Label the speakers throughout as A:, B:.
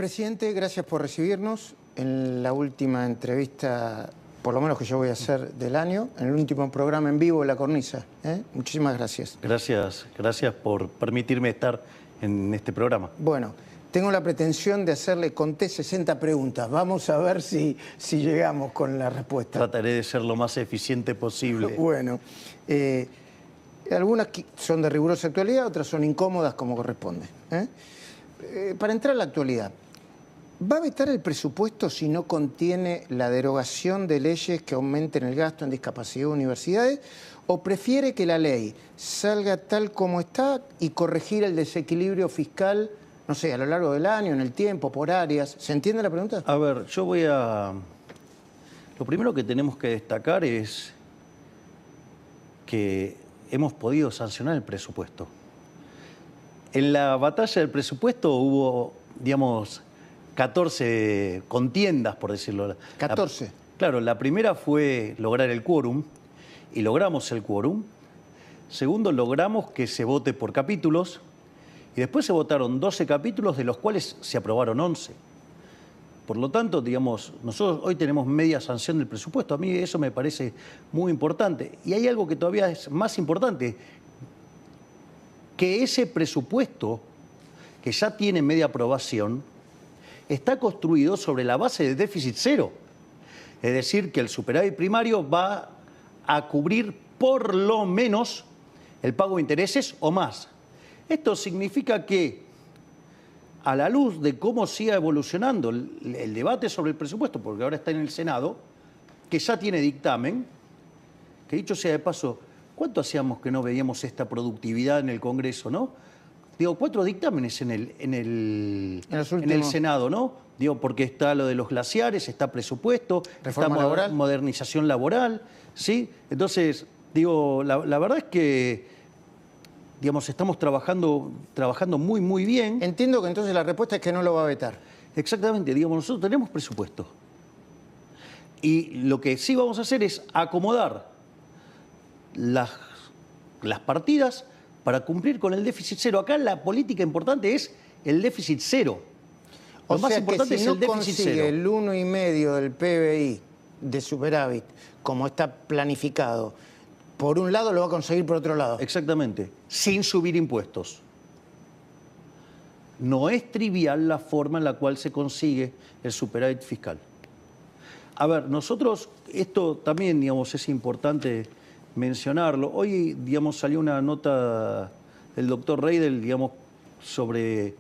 A: Presidente, gracias por recibirnos en la última entrevista, por lo menos que yo voy a hacer del año, en el último programa en vivo de La Cornisa. Muchísimas gracias.
B: Gracias por permitirme estar en este programa.
A: Bueno, tengo la pretensión de hacerle, conté 60 preguntas. Vamos a ver si llegamos con la respuesta.
B: Trataré de ser lo más eficiente posible.
A: Bueno, algunas son de rigurosa actualidad, otras son incómodas como corresponde. Para entrar a la actualidad, ¿va a vetar el presupuesto si no contiene la derogación de leyes que aumenten el gasto en discapacidad de universidades? ¿O prefiere que la ley salga tal como está y corregir el desequilibrio fiscal, no sé, a lo largo del año, en el tiempo, por áreas? ¿Se entiende la pregunta?
B: A ver, lo primero que tenemos que destacar es que hemos podido sancionar el presupuesto. En la batalla del presupuesto hubo, digamos, 14 contiendas, por decirlo.
A: 14.
B: Claro, la primera fue lograr el quórum, y logramos el quórum. Segundo, logramos que se vote por capítulos, y después se votaron 12 capítulos, de los cuales se aprobaron 11. Por lo tanto, digamos, nosotros hoy tenemos media sanción del presupuesto. A mí eso me parece muy importante. Y hay algo que todavía es más importante, que ese presupuesto, que ya tiene media aprobación, está construido sobre la base de déficit cero. Es decir, que el superávit primario va a cubrir por lo menos el pago de intereses o más. Esto significa que, a la luz de cómo siga evolucionando el debate sobre el presupuesto, porque ahora está en el Senado, que ya tiene dictamen, que dicho sea de paso, ¿cuánto hacíamos que no veíamos esta productividad en el Congreso, no? Digo, 4 dictámenes en el Senado, ¿no? Digo, porque está lo de los glaciares, está presupuesto,
A: reforma
B: está
A: laboral,
B: modernización laboral, ¿sí? Entonces, digo, la verdad es que, digamos, estamos trabajando muy, muy bien.
A: Entiendo que entonces la respuesta es que no lo va a vetar.
B: Exactamente, digamos, nosotros tenemos presupuesto. Y lo que sí vamos a hacer es acomodar las partidas para cumplir con el déficit cero. Acá la política importante es el déficit cero. Lo más importante es el déficit cero.
A: Consigue el 1,5 del PBI de superávit, como está planificado, por un lado lo va a conseguir por otro lado.
B: Exactamente, sin subir impuestos. No es trivial la forma en la cual se consigue el superávit fiscal. A ver, nosotros, esto también, digamos, es importante mencionarlo. Hoy, digamos, salió una nota del doctor Reidel, digamos, sobre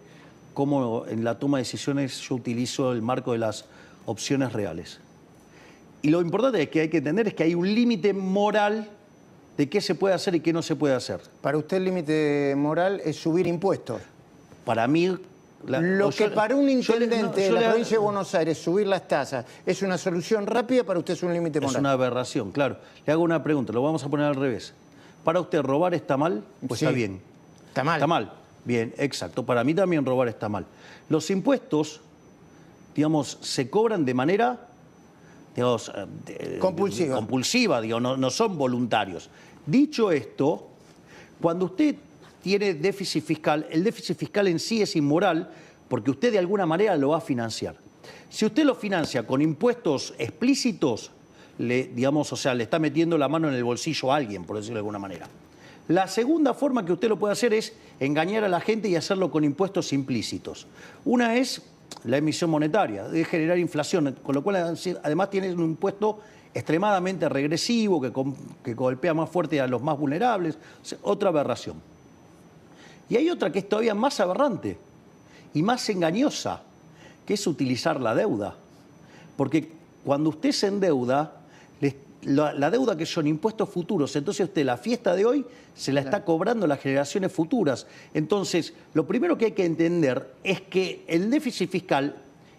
B: cómo en la toma de decisiones yo utilizo el marco de las opciones reales. Y lo importante que hay que entender es que hay un límite moral de qué se puede hacer y qué no se puede hacer.
A: Para usted el límite moral es subir impuestos.
B: Para mí...
A: Lo que para un intendente de la provincia de Buenos Aires subir las tasas es una solución rápida, para usted es un límite moral.
B: Es una aberración, claro. Le hago una pregunta, lo vamos a poner al revés. ¿Para usted robar está mal? Pues sí, está bien.
A: Está mal.
B: Está mal. Bien, exacto. Para mí también robar está mal. Los impuestos, digamos, se cobran de manera, digamos, compulsiva, digo, no son voluntarios. Dicho esto, cuando usted tiene déficit fiscal, el déficit fiscal en sí es inmoral porque usted de alguna manera lo va a financiar. Si usted lo financia con impuestos explícitos, digamos, o sea, le está metiendo la mano en el bolsillo a alguien, por decirlo de alguna manera. La segunda forma que usted lo puede hacer es engañar a la gente y hacerlo con impuestos implícitos. Una es la emisión monetaria, de generar inflación, con lo cual además tiene un impuesto extremadamente regresivo que golpea más fuerte a los más vulnerables. O sea, otra aberración. Y hay otra que es todavía más aberrante y más engañosa, que es utilizar la deuda. Porque cuando usted se endeuda, la deuda que son impuestos futuros, entonces usted la fiesta de hoy se la está cobrando las generaciones futuras. Entonces, lo primero que hay que entender es que el déficit fiscal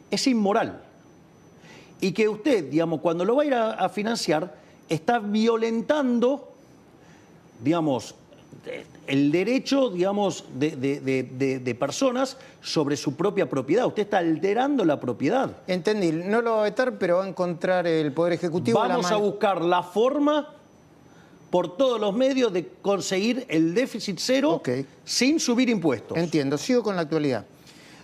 B: es inmoral. Y que usted, digamos, cuando lo va a ir a financiar, está violentando, digamos, el derecho, digamos, de personas sobre su propia propiedad. Usted está alterando la propiedad.
A: Entendí. No lo va a vetar, pero va a encontrar el Poder Ejecutivo...
B: Vamos a buscar la forma, por todos los medios, de conseguir el déficit cero sin subir impuestos.
A: Entiendo. Sigo con la actualidad.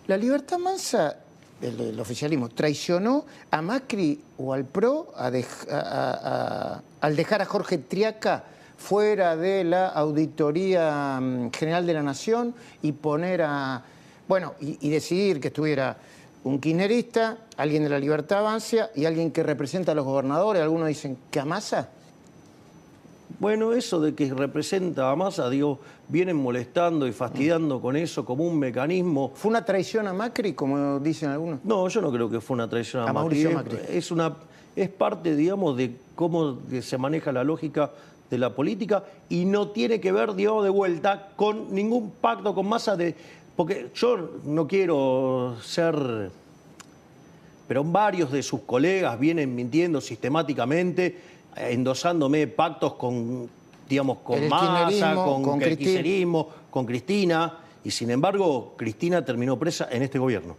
A: La Libertad Avanza el oficialismo, traicionó a Macri o al PRO al dejar a Jorge Triaca fuera de la Auditoría General de la Nación y poner a... Bueno, y decidir que estuviera un kirchnerista, alguien de la Libertad Avanza y alguien que representa a los gobernadores. Algunos dicen que a Massa.
B: Bueno, eso de que representa a Massa, digo, vienen molestando y fastidiando con eso como un mecanismo.
A: ¿Fue una traición a Macri, como dicen algunos?
B: No, yo no creo que fue una traición a Macri.
A: Mauricio Macri.
B: Es parte, digamos, de cómo se maneja la lógica de la política y no tiene que ver, digamos, de vuelta con ningún pacto con Massa porque yo no quiero ser... Pero varios de sus colegas vienen mintiendo sistemáticamente, endosándome pactos con, digamos, con Massa, con el kirchnerismo, con Cristina, y sin embargo Cristina terminó presa en este gobierno.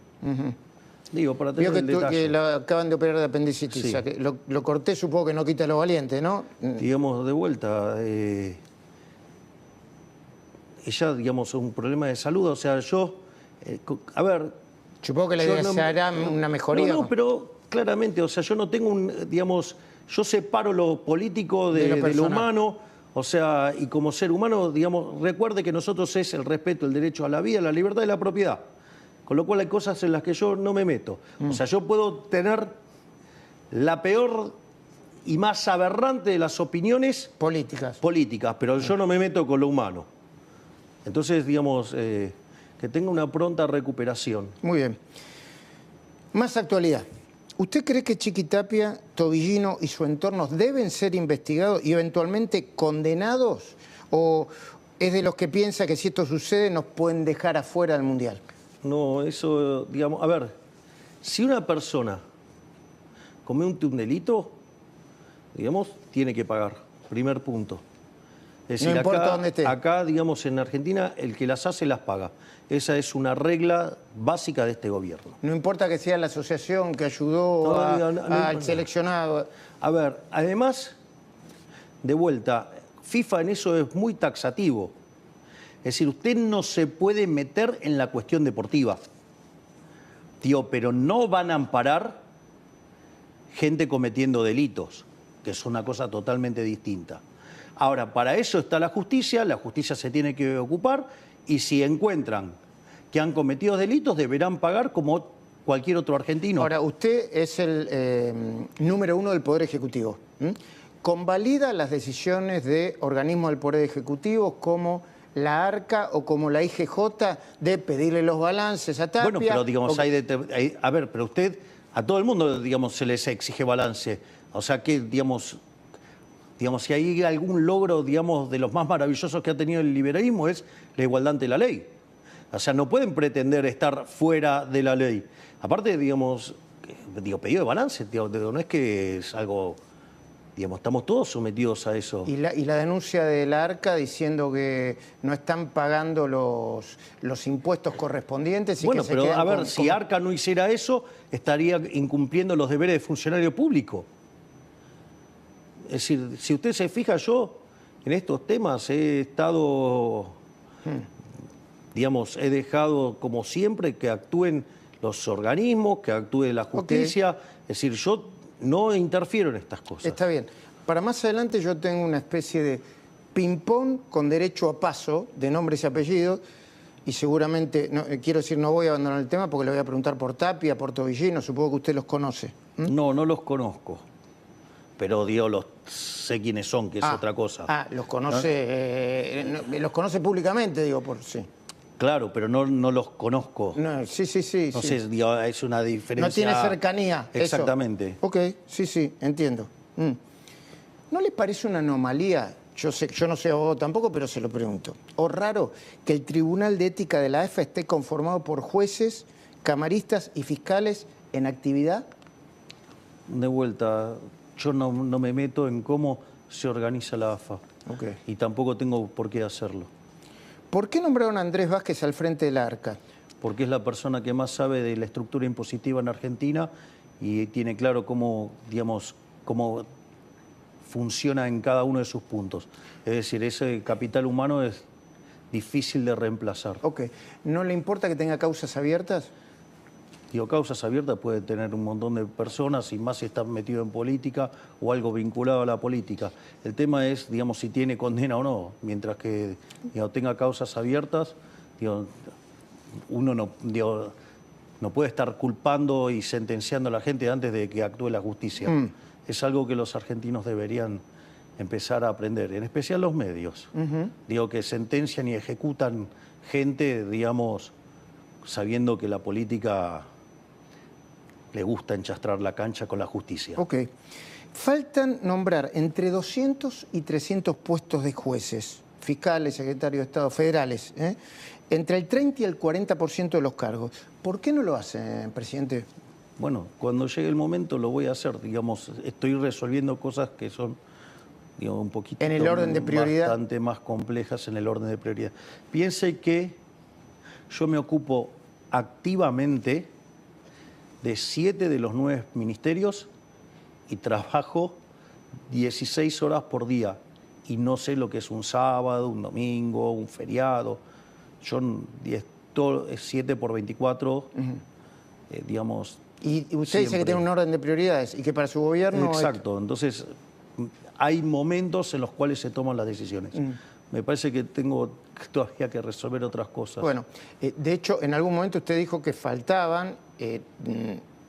B: Digo, para tener el detalle.
A: Que la acaban de operar de apendicitis, sí. O sea, que lo corté, supongo que no quita lo valiente, ¿no?
B: Digamos, de vuelta, ella, digamos, un problema de salud, o sea, yo, a ver...
A: Supongo que le deseará una mejoría.
B: No, pero claramente, o sea, yo no tengo digamos, yo separo lo político de lo humano, o sea, y como ser humano, digamos, recuerde que nosotros es el respeto, el derecho a la vida, la libertad y la propiedad. Con lo cual hay cosas en las que yo no me meto. O sea, yo puedo tener la peor y más aberrante de las opiniones políticas, pero yo no me meto con lo humano. Entonces, digamos, que tenga una pronta recuperación.
A: Muy bien. Más actualidad. ¿Usted cree que Chiquitapia, Tobillino y su entorno deben ser investigados y eventualmente condenados? ¿O es de los que piensa que si esto sucede nos pueden dejar afuera del Mundial?
B: No, eso, digamos, a ver, si una persona comete un delito, digamos, tiene que pagar, primer punto. Es decir,
A: no importa dónde esté.
B: Acá, digamos, en Argentina, el que las hace, las paga. Esa es una regla básica de este gobierno.
A: No importa que sea la asociación que ayudó al seleccionado.
B: A ver, además, de vuelta, FIFA en eso es muy taxativo. Es decir, usted no se puede meter en la cuestión deportiva. Tío, pero no van a amparar gente cometiendo delitos, que es una cosa totalmente distinta. Ahora, para eso está la justicia se tiene que ocupar y si encuentran que han cometido delitos deberán pagar como cualquier otro argentino.
A: Ahora, usted es el número 1 del Poder Ejecutivo. ¿Convalida las decisiones de organismos del Poder Ejecutivo como la ARCA o como la IGJ de pedirle los balances a Tapia?
B: Bueno, pero digamos, a ver, pero usted, a todo el mundo, digamos, se les exige balance. O sea que, digamos, si hay algún logro, digamos, de los más maravillosos que ha tenido el liberalismo es la igualdad ante la ley. O sea, no pueden pretender estar fuera de la ley. Aparte, digamos, pedido de balance, no es que es algo... Digamos, estamos todos sometidos a eso.
A: ¿Y la denuncia del ARCA diciendo que no están pagando los impuestos correspondientes?
B: Bueno, pero a ver, si ARCA no hiciera eso, estaría incumpliendo los deberes de funcionario público. Es decir, si usted se fija, yo en estos temas he estado, digamos, he dejado como siempre que actúen los organismos, que actúe la justicia. Es decir, yo no interfiero en estas cosas.
A: Está bien. Para más adelante yo tengo una especie de ping-pong con derecho a paso de nombres y apellidos y seguramente, quiero decir, no voy a abandonar el tema porque le voy a preguntar por Tapia, por Tobillino, supongo que usted los conoce.
B: No, no los conozco. Pero, digo, sé quiénes son, que es otra cosa.
A: Los conoce, los conoce públicamente, digo, por sí.
B: Claro, pero no los conozco.
A: No, sí.
B: Entonces, digo, es una diferencia...
A: No tiene cercanía.
B: Exactamente.
A: Eso. Ok, sí, entiendo. ¿No le parece una anomalía? Yo no soy abogado tampoco, pero se lo pregunto. ¿O raro que el Tribunal de Ética de la AFA esté conformado por jueces, camaristas y fiscales en actividad?
B: De vuelta, yo no me meto en cómo se organiza la AFA.
A: Okay.
B: Y tampoco tengo por qué hacerlo.
A: ¿Por qué nombraron a Andrés Vázquez al frente de la ARCA?
B: Porque es la persona que más sabe de la estructura impositiva en Argentina y tiene claro cómo, digamos, cómo funciona en cada uno de sus puntos. Es decir, ese capital humano es difícil de reemplazar.
A: Ok. ¿No le importa que tenga causas abiertas?
B: Digo, causas abiertas puede tener un montón de personas, y más si está metido en política o algo vinculado a la política. El tema es, digamos, si tiene condena o no. Mientras que, digamos, tenga causas abiertas, digo, uno no, digo, no puede estar culpando y sentenciando a la gente antes de que actúe la justicia. Es algo que los argentinos deberían empezar a aprender, en especial los medios. Digo, que sentencian y ejecutan gente, digamos, sabiendo que la política le gusta enchastrar la cancha con la justicia.
A: Ok. Faltan nombrar entre 200 y 300 puestos de jueces, fiscales, secretarios de Estado, federales, entre el 30 y el 40% de los cargos. ¿Por qué no lo hacen, presidente?
B: Bueno, cuando llegue el momento lo voy a hacer. Digamos, estoy resolviendo cosas que son, digamos, un poquito
A: en el orden de prioridad,
B: bastante más complejas en el orden de prioridad. Piense que yo me ocupo activamente de 7 de los 9 ministerios y trabajo 16 horas por día. Y no sé lo que es un sábado, un domingo, un feriado. Yo 7 por 24, digamos...
A: Y usted dice que tiene un orden de prioridades y que para su gobierno...
B: Exacto. Entonces, hay momentos en los cuales se toman las decisiones. Me parece que tengo todavía que resolver otras cosas.
A: Bueno, de hecho, en algún momento usted dijo que faltaban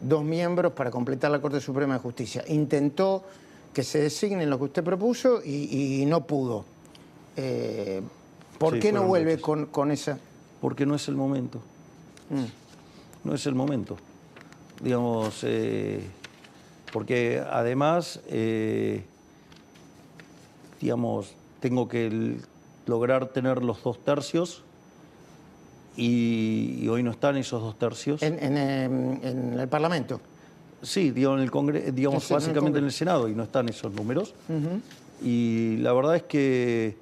A: 2 miembros para completar la Corte Suprema de Justicia. Intentó que se designen lo que usted propuso y no pudo. ¿Por qué no vuelve con esa?
B: Porque no es el momento. No es el momento. Digamos, porque además, digamos, tengo que lograr tener los 2 tercios y hoy no están esos 2 tercios.
A: ¿En el Parlamento?
B: Sí, digo, en el Congreso, digamos, básicamente en el Senado, y no están esos números. Y la verdad es que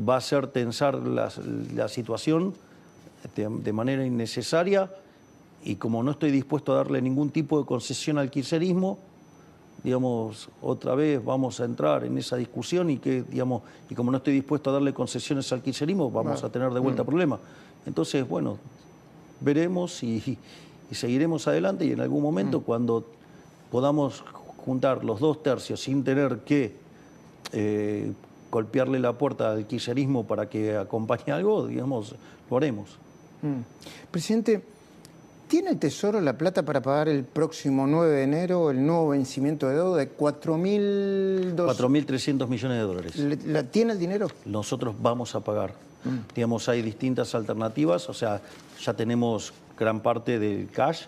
B: va a hacer tensar la situación de manera innecesaria, y como no estoy dispuesto a darle ningún tipo de concesión al kirchnerismo, digamos, otra vez vamos a entrar en esa discusión y como no estoy dispuesto a darle concesiones al kirchnerismo, vamos a tener de vuelta problemas. Entonces, bueno, veremos y seguiremos adelante, y en algún momento cuando podamos juntar los 2 tercios sin tener que golpearle la puerta al kirchnerismo para que acompañe algo, digamos, lo haremos.
A: Presidente, ¿tiene el Tesoro la plata para pagar el próximo 9 de enero el nuevo vencimiento de deuda de
B: 4.300 millones de dólares?
A: ¿Tiene el dinero?
B: Nosotros vamos a pagar. Digamos, hay distintas alternativas, o sea, ya tenemos gran parte del cash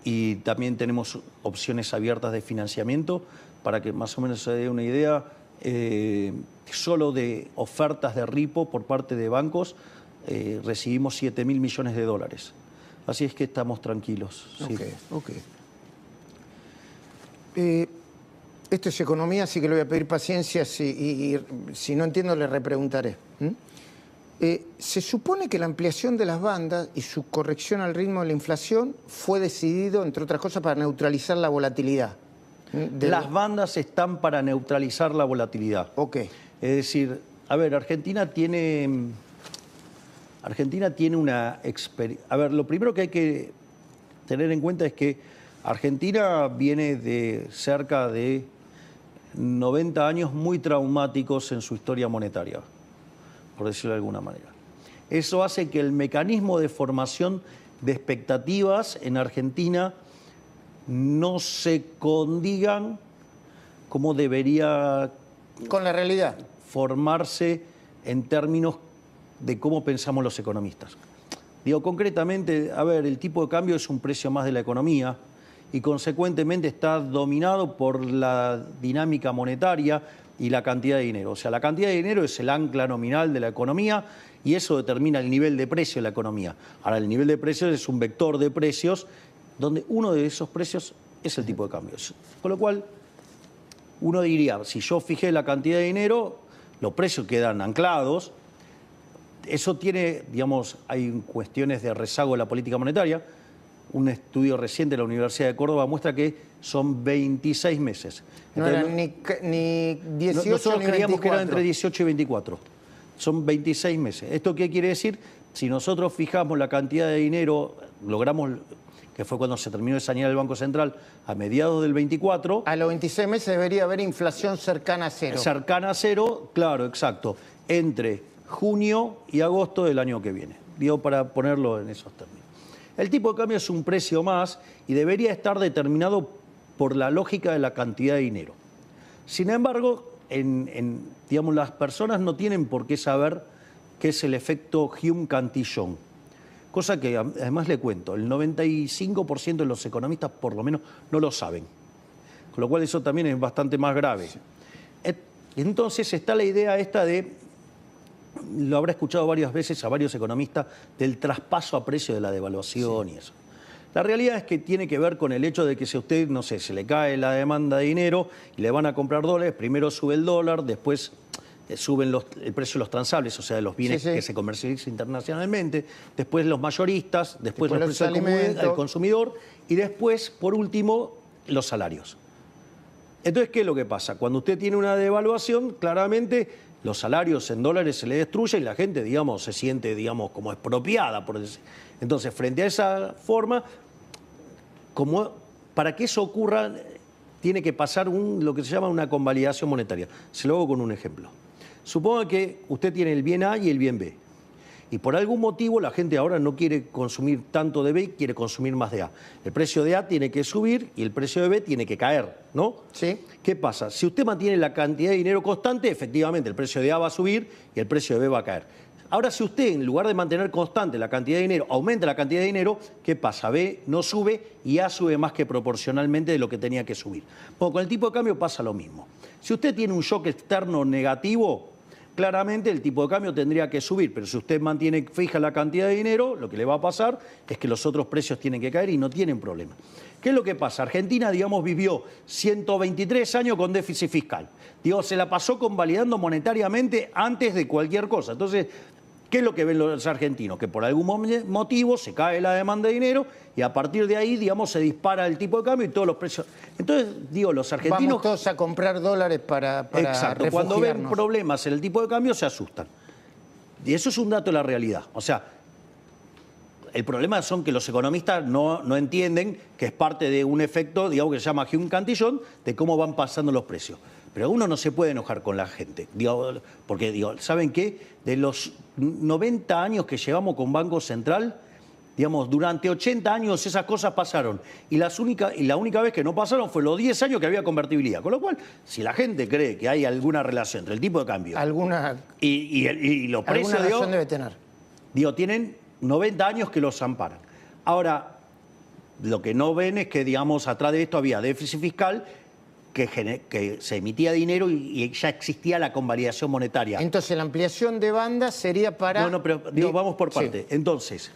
B: y también tenemos opciones abiertas de financiamiento. Para que más o menos se dé una idea, solo de ofertas de ripo por parte de bancos recibimos 7.000 millones de dólares. Así es que estamos tranquilos.
A: Ok. Esto es economía, así que le voy a pedir paciencia y si no entiendo le repreguntaré. Se supone que la ampliación de las bandas y su corrección al ritmo de la inflación fue decidido, entre otras cosas, para neutralizar la volatilidad.
B: Las bandas están para neutralizar la volatilidad.
A: Ok.
B: Es decir, a ver, Argentina tiene una experiencia... A ver, lo primero que hay que tener en cuenta es que Argentina viene de cerca de 90 años muy traumáticos en su historia monetaria, por decirlo de alguna manera. Eso hace que el mecanismo de formación de expectativas en Argentina no se condigan como debería...
A: Con la realidad.
B: Formarse en términos de cómo pensamos los economistas. Digo, concretamente, a ver, el tipo de cambio es un precio más de la economía y consecuentemente está dominado por la dinámica monetaria y la cantidad de dinero. O sea, la cantidad de dinero es el ancla nominal de la economía y eso determina el nivel de precio de la economía. Ahora, el nivel de precios es un vector de precios donde uno de esos precios es el tipo de cambio. Con lo cual, uno diría, si yo fijé la cantidad de dinero, los precios quedan anclados. Eso tiene, digamos, hay cuestiones de rezago de la política monetaria. Un estudio reciente de la Universidad de Córdoba muestra que son 26 meses.
A: No eran ni 18
B: nosotros
A: ni
B: creíamos
A: 24.
B: que eran entre 18 y 24. Son 26 meses. ¿Esto qué quiere decir? Si nosotros fijamos la cantidad de dinero, logramos que fue cuando se terminó de sanear el Banco Central a mediados del 24.
A: A los 26 meses debería haber inflación cercana a cero.
B: Cercana a cero, claro, exacto, entre junio y agosto del año que viene. Digo, para ponerlo en esos términos. El tipo de cambio es un precio más y debería estar determinado por la lógica de la cantidad de dinero. Sin embargo, digamos, las personas no tienen por qué saber qué es el efecto Hume-Cantillon. Cosa que además le cuento, el 95% de los economistas por lo menos no lo saben. Con lo cual eso también es bastante más grave. Entonces está la idea esta de, lo habrá escuchado varias veces a varios economistas, del traspaso a precio de la devaluación y eso. La realidad es que tiene que ver con el hecho de que si a usted, no sé, se le cae la demanda de dinero y le van a comprar dólares, primero sube el dólar, después suben el precio de los transables, o sea, de los bienes que se comercializan internacionalmente, después los mayoristas, después los precios al consumidor y después, por último, los salarios. Entonces, ¿qué es lo que pasa? Cuando usted tiene una devaluación, claramente los salarios en dólares se le destruyen y la gente, digamos, se siente, digamos, como expropiada. Entonces, frente a esa forma, para que eso ocurra, tiene que pasar lo que se llama una convalidación monetaria. Se lo hago con un ejemplo. Suponga que usted tiene el bien A y el bien B. Y por algún motivo la gente ahora no quiere consumir tanto de B, quiere consumir más de A. El precio de A tiene que subir y el precio de B tiene que caer, ¿no?
A: Sí.
B: ¿Qué pasa? Si usted mantiene la cantidad de dinero constante, efectivamente el precio de A va a subir y el precio de B va a caer. Ahora, si usted, en lugar de mantener constante la cantidad de dinero, aumenta la cantidad de dinero, ¿qué pasa? B no sube y A sube más que proporcionalmente de lo que tenía que subir. Bueno, con el tipo de cambio pasa lo mismo. Si usted tiene un shock externo negativo, claramente el tipo de cambio tendría que subir, pero si usted mantiene fija la cantidad de dinero, lo que le va a pasar es que los otros precios tienen que caer y no tienen problema. ¿Qué es lo que pasa? Argentina, digamos, vivió 123 años con déficit fiscal. Digo, se la pasó convalidando monetariamente antes de cualquier cosa. Entonces, ¿qué es lo que ven los argentinos? Que por algún motivo se cae la demanda de dinero y a partir de ahí, digamos, se dispara el tipo de cambio y todos los precios. Entonces, digo, los argentinos...
A: Vamos todos a comprar dólares para
B: exacto,
A: refugiarnos.
B: Cuando ven problemas en el tipo de cambio se asustan. Y eso es un dato de la realidad. O sea, el problema son que los economistas no entienden que es parte de un efecto, digamos, que se llama Hume-Cantillon, de cómo van pasando los precios. Pero uno no se puede enojar con la gente, porque, ¿saben qué? De los 90 años que llevamos con Banco Central, digamos, durante 80 años esas cosas pasaron. Y la única vez que no pasaron fue los 10 años que había convertibilidad. Con lo cual, si la gente cree que hay alguna relación entre el tipo de cambio y los precios,
A: alguna razón debe tener.
B: Tienen 90 años que los amparan. Ahora, lo que no ven es que, digamos, atrás de esto había déficit fiscal, que se emitía dinero y ya existía la convalidación monetaria.
A: Entonces, la ampliación de banda sería para...
B: No, pero vamos por parte. Sí. Entonces,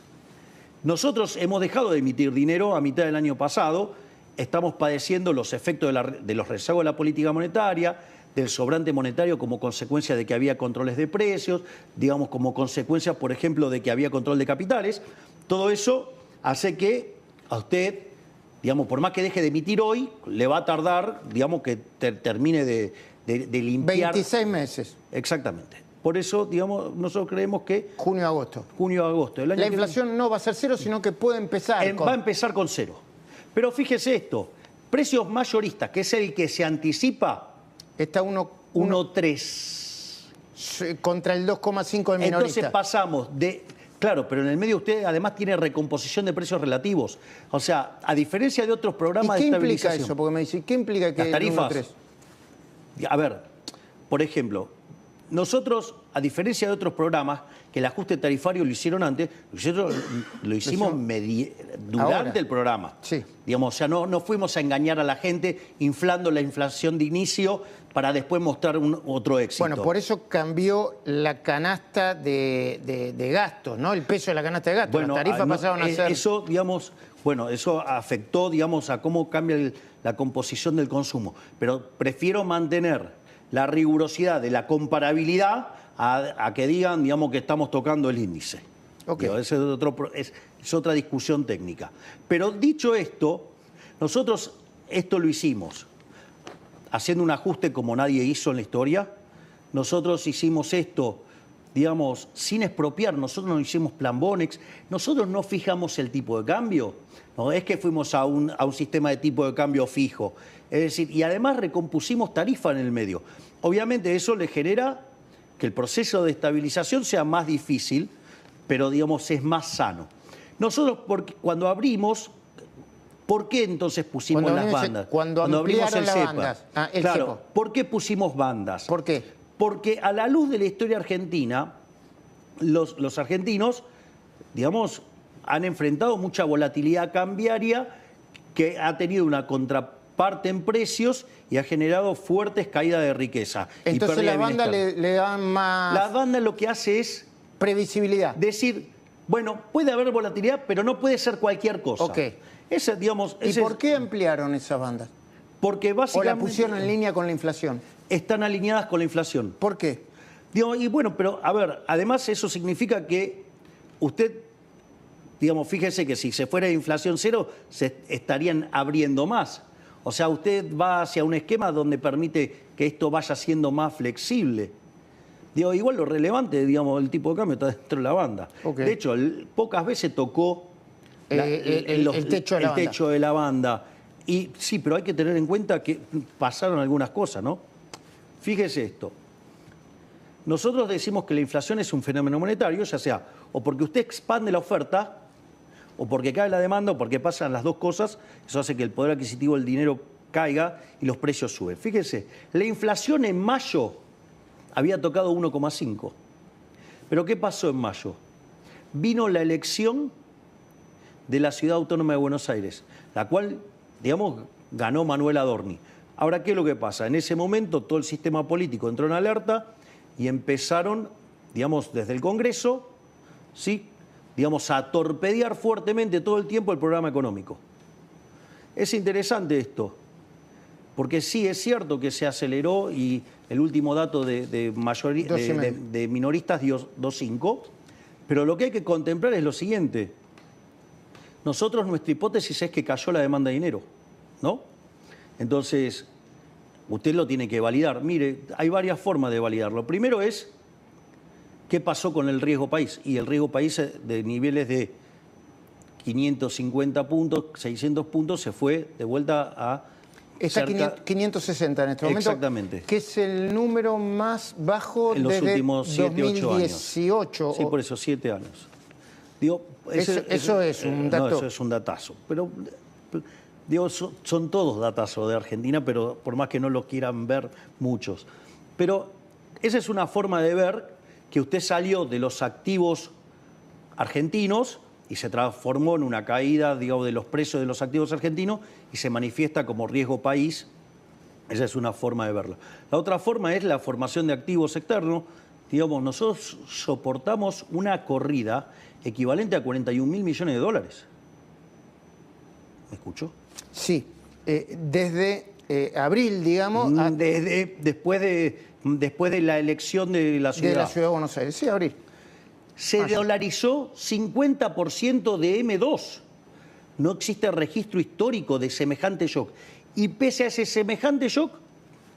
B: nosotros hemos dejado de emitir dinero a mitad del año pasado, estamos padeciendo los efectos de los rezagos de la política monetaria, del sobrante monetario como consecuencia de que había controles de precios, digamos, como consecuencia, por ejemplo, de que había control de capitales. Todo eso hace que a usted, digamos, por más que deje de emitir hoy, le va a tardar, digamos, que termine de limpiar.
A: 26 meses.
B: Exactamente. Por eso, digamos, nosotros creemos que...
A: Junio-agosto.
B: Junio-agosto.
A: La inflación no va a ser cero, sino que puede empezar
B: Va a empezar con cero. Pero fíjese esto, precios mayoristas, que es el que se anticipa...
A: Está
B: 1,3.
A: Contra el 2,5 del minorista.
B: Entonces pasamos de... Claro, pero en el medio usted además tiene recomposición de precios relativos. O sea, a diferencia de otros programas de estabilización...
A: ¿Y qué implica eso? Porque me dice, ¿qué implica que
B: las tarifas?
A: El 1,3?
B: A ver, por ejemplo, nosotros, a diferencia de otros programas, que el ajuste tarifario lo hicieron antes, nosotros lo hicimos durante el programa.
A: Sí.
B: Digamos, o sea, no fuimos a engañar a la gente inflando la inflación de inicio para después mostrar otro éxito.
A: Bueno, por eso cambió la canasta de gastos, ¿no? El peso de la canasta de gastos.
B: Bueno,
A: las tarifas pasaron a ser...
B: Eso, digamos, bueno, eso afectó, digamos, a cómo cambia la composición del consumo. Pero prefiero mantener la rigurosidad de la comparabilidad a que digan, digamos, que estamos tocando el índice.
A: Okay.
B: Digo, es otra discusión técnica. Pero dicho esto, nosotros esto lo hicimos haciendo un ajuste como nadie hizo en la historia. Nosotros hicimos esto digamos, sin expropiar. Nosotros no hicimos plan Bonex, nosotros no fijamos el tipo de cambio, no es que fuimos a un sistema de tipo de cambio fijo. Es decir, y además recompusimos tarifa en el medio. Obviamente eso le genera que el proceso de estabilización sea más difícil, pero digamos es más sano. Nosotros cuando abrimos, ¿por qué entonces pusimos las bandas?
A: Cuando abrimos el CEPA.
B: Claro, ¿por qué pusimos bandas?
A: ¿Por qué?
B: Porque a la luz de la historia argentina, los argentinos, digamos, han enfrentado mucha volatilidad cambiaria que ha tenido una contraparte en precios y ha generado fuertes caídas de riqueza.
A: Entonces las bandas le dan más...
B: La banda lo que hace es...
A: previsibilidad.
B: Decir, bueno, puede haber volatilidad, pero no puede ser cualquier cosa.
A: Ok.
B: Digamos,
A: ¿Y por qué ampliaron esas bandas?
B: Porque básicamente...
A: ¿O la pusieron en línea con la inflación?
B: Están alineadas con la inflación.
A: ¿Por qué?
B: Digo, y bueno, pero a ver, además eso significa que usted, digamos, fíjese que si se fuera de inflación cero, se estarían abriendo más. O sea, usted va hacia un esquema donde permite que esto vaya siendo más flexible. Digo, igual lo relevante, digamos, el tipo de cambio está dentro de la banda.
A: Okay.
B: De hecho, pocas veces tocó
A: el techo
B: de la banda. Y sí, pero hay que tener en cuenta que pasaron algunas cosas, ¿no? Fíjese esto. Nosotros decimos que la inflación es un fenómeno monetario, ya sea o porque usted expande la oferta, o porque cae la demanda, o porque pasan las dos cosas. Eso hace que el poder adquisitivo del dinero caiga y los precios suben. Fíjese, la inflación en mayo había tocado 1,5. ¿Pero qué pasó en mayo? Vino la elección de la Ciudad Autónoma de Buenos Aires, la cual, digamos, ganó Manuel Adorni. Ahora, ¿qué es lo que pasa? En ese momento todo el sistema político entró en alerta y empezaron, digamos, desde el Congreso, ¿sí?, digamos, a torpedear fuertemente todo el tiempo el programa económico. Es interesante esto, porque sí es cierto que se aceleró y el último dato de minoristas dio 2,5, pero lo que hay que contemplar es lo siguiente. Nosotros, nuestra hipótesis es que cayó la demanda de dinero, ¿no? Entonces, usted lo tiene que validar. Mire, hay varias formas de validarlo. Primero es, ¿qué pasó con el riesgo país? Y el riesgo país de niveles de 550 puntos, 600 puntos, se fue de vuelta a...
A: Está 560 en este momento.
B: Exactamente.
A: Que es el número más bajo
B: en los
A: desde
B: últimos 7, 8 años.
A: 2018.
B: Sí, por eso, 7 años. Digo,
A: eso es un dato.
B: No, eso es un datazo. Pero, digo, son todos datazos de Argentina, pero por más que no lo quieran ver muchos. Pero esa es una forma de ver que usted salió de los activos argentinos y se transformó en una caída, digamos, de los precios de los activos argentinos y se manifiesta como riesgo país. Esa es una forma de verlo. La otra forma es la formación de activos externos. Digamos, nosotros soportamos una corrida equivalente a 41.000 millones de dólares. ¿Me escuchó?
A: Sí. Desde abril, digamos...
B: Después de la elección de la ciudad.
A: De la Ciudad de Buenos Aires, sí, abril.
B: Se dolarizó 50% de M2. No existe registro histórico de semejante shock. Y pese a ese semejante shock,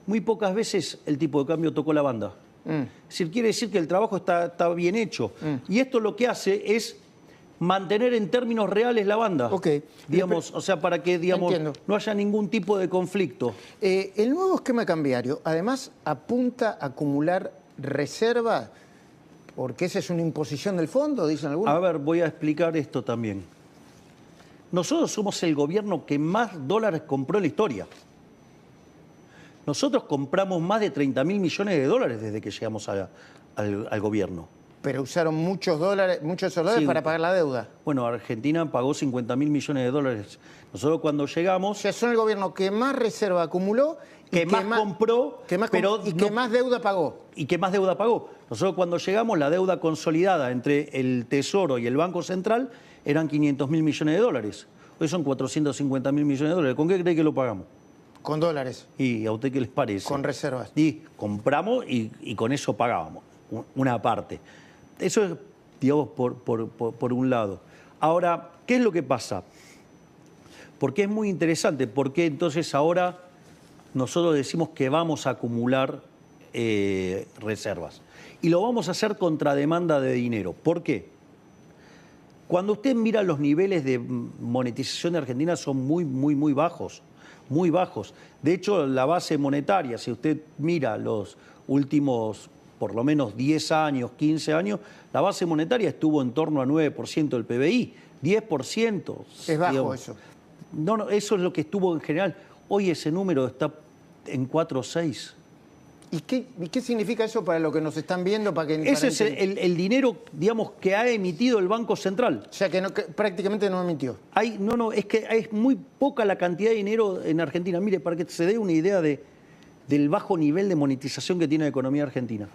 B: muy pocas veces el tipo de cambio tocó la banda. Es decir, quiere decir que el trabajo está bien hecho. Y esto lo que hace es mantener en términos reales la banda.
A: Ok.
B: Digamos, o sea, para que no haya ningún tipo de conflicto.
A: El nuevo esquema cambiario, además, apunta a acumular reservas, porque esa es una imposición del fondo, dicen algunos.
B: A ver, voy a explicar esto también. Nosotros somos el gobierno que más dólares compró en la historia. Nosotros compramos más de 30.000 millones de dólares desde que llegamos al gobierno.
A: Pero usaron muchos dólares sí, para pagar la deuda.
B: Bueno, Argentina pagó 50.000 millones de dólares. Nosotros cuando llegamos...
A: O sea, son el gobierno que más reserva acumuló...
B: que más compró,
A: que más deuda pagó.
B: Y que más deuda pagó. Nosotros cuando llegamos, la deuda consolidada entre el Tesoro y el Banco Central eran 500.000 millones de dólares. Hoy son 450.000 millones de dólares. ¿Con qué cree que lo pagamos?
A: Con dólares.
B: ¿Y a usted qué les parece?
A: Con reservas.
B: Y compramos y con eso pagábamos una parte. Eso es, digamos, por un lado. Ahora, ¿qué es lo que pasa? Porque es muy interesante, porque entonces ahora nosotros decimos que vamos a acumular reservas. Y lo vamos a hacer contra demanda de dinero. ¿Por qué? Cuando usted mira los niveles de monetización de Argentina son muy bajos. Muy bajos. De hecho, la base monetaria, si usted mira los últimos por lo menos 10 años, 15 años, la base monetaria estuvo en torno a 9% del PBI, 10%.
A: Es bajo, digamos. Eso.
B: No, eso es lo que estuvo en general. Hoy ese número está en 4 o 6.
A: ¿Y qué significa eso para lo que nos están viendo?
B: Ese es el dinero, digamos, que ha emitido el Banco Central.
A: O sea, que prácticamente no emitió.
B: Es que es muy poca la cantidad de dinero en Argentina. Mire, para que se dé una idea del bajo nivel de monetización que tiene la economía argentina.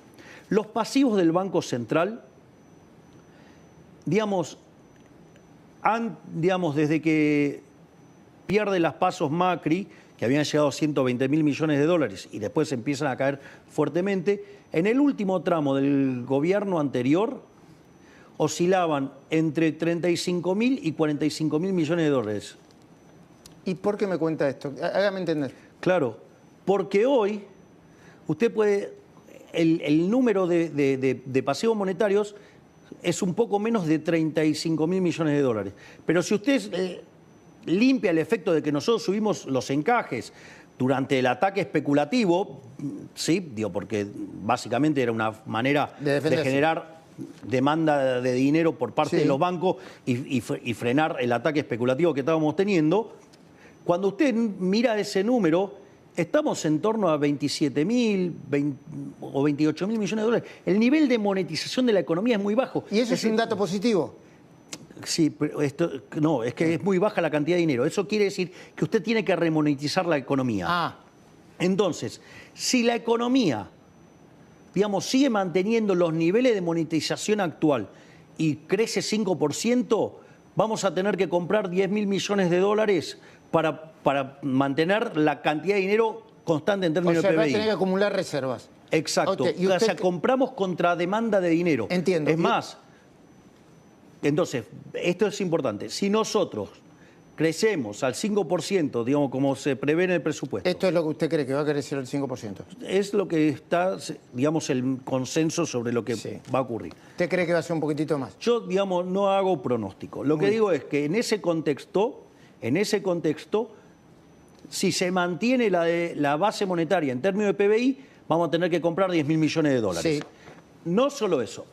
B: Los pasivos del Banco Central, digamos, desde que pierde las pasos Macri, que habían llegado a 120.000 millones de dólares y después empiezan a caer fuertemente, en el último tramo del gobierno anterior oscilaban entre 35.000 y 45.000 millones de dólares.
A: ¿Y por qué me cuenta esto? Hágame entender.
B: Claro, porque hoy usted puede... El número de pasivos monetarios es un poco menos de 35.000 millones de dólares. Pero si usted limpia el efecto de que nosotros subimos los encajes durante el ataque especulativo, ¿sí? Digo, porque básicamente era una manera de generar demanda de dinero por parte de los bancos y frenar el ataque especulativo que estábamos teniendo, cuando usted mira ese número, estamos en torno a 27.000 o 28.000 millones de dólares. El nivel de monetización de la economía es muy bajo.
A: ¿Y eso es un dato positivo?
B: Sí, pero no, es que es muy baja la cantidad de dinero. Eso quiere decir que usted tiene que remonetizar la economía. Entonces, si la economía, digamos, sigue manteniendo los niveles de monetización actual y crece 5%, vamos a tener que comprar 10.000 millones de dólares para mantener la cantidad de dinero constante en términos de PBI.
A: Va a tener que acumular reservas.
B: Exacto. O sea, compramos contra demanda de dinero.
A: Entiendo.
B: Es más, entonces, esto es importante. Si nosotros crecemos al 5%, digamos, como se prevé en el presupuesto.
A: ¿Esto es lo que usted cree que va a crecer el 5%?
B: Es lo que está, digamos, el consenso sobre lo que va a ocurrir.
A: ¿Usted cree que va a ser un poquitito más?
B: Yo, digamos, no hago pronóstico. Lo que digo es que en ese contexto, si se mantiene la base monetaria en términos de PBI, vamos a tener que comprar 10.000 millones de dólares.
A: Sí.
B: No solo eso,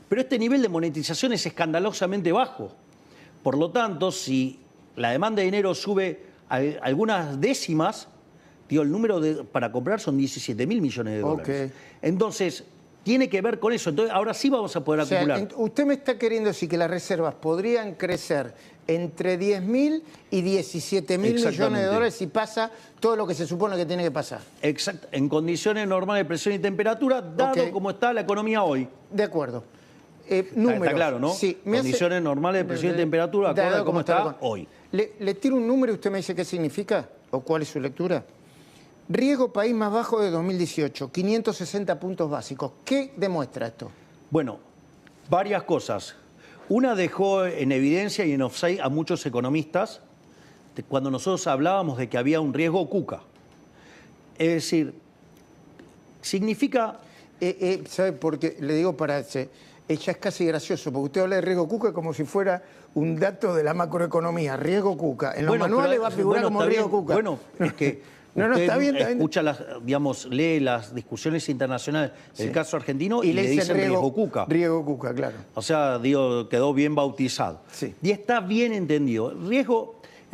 B: pero este nivel de monetización es escandalosamente bajo. Por lo tanto, si la demanda de dinero sube algunas décimas, digo, el número para comprar son 17.000 millones de dólares. Entonces, tiene que ver con eso. Entonces, ahora sí vamos a poder acumular.
A: Usted me está queriendo decir que las reservas podrían crecer entre 10.000 y 17.000 millones de dólares si pasa todo lo que se supone que tiene que pasar.
B: Exacto. En condiciones normales de presión y temperatura, dado como está la economía hoy.
A: De acuerdo.
B: Números. Está claro, ¿no?
A: Sí,
B: condiciones normales de presión y temperatura, acorde a cómo está hoy.
A: Le tiro un número y usted me dice qué significa o cuál es su lectura. Riesgo país más bajo de 2018, 560 puntos básicos. ¿Qué demuestra esto?
B: Bueno, varias cosas. Una dejó en evidencia y en offside a muchos economistas cuando nosotros hablábamos de que había un riesgo cuca. Es decir, significa...
A: ¿Sabe por qué? Le digo ya es casi gracioso, porque usted habla de riesgo cuca como si fuera un dato de la macroeconomía. Riesgo cuca. En los manuales va a figurar como riesgo cuca.
B: Bueno, es que...
A: está bien.
B: Escucha lee las discusiones internacionales del caso argentino y le dicen riesgo cuca.
A: Riesgo cuca, claro.
B: O sea, quedó bien bautizado.
A: Sí.
B: Y está bien entendido. El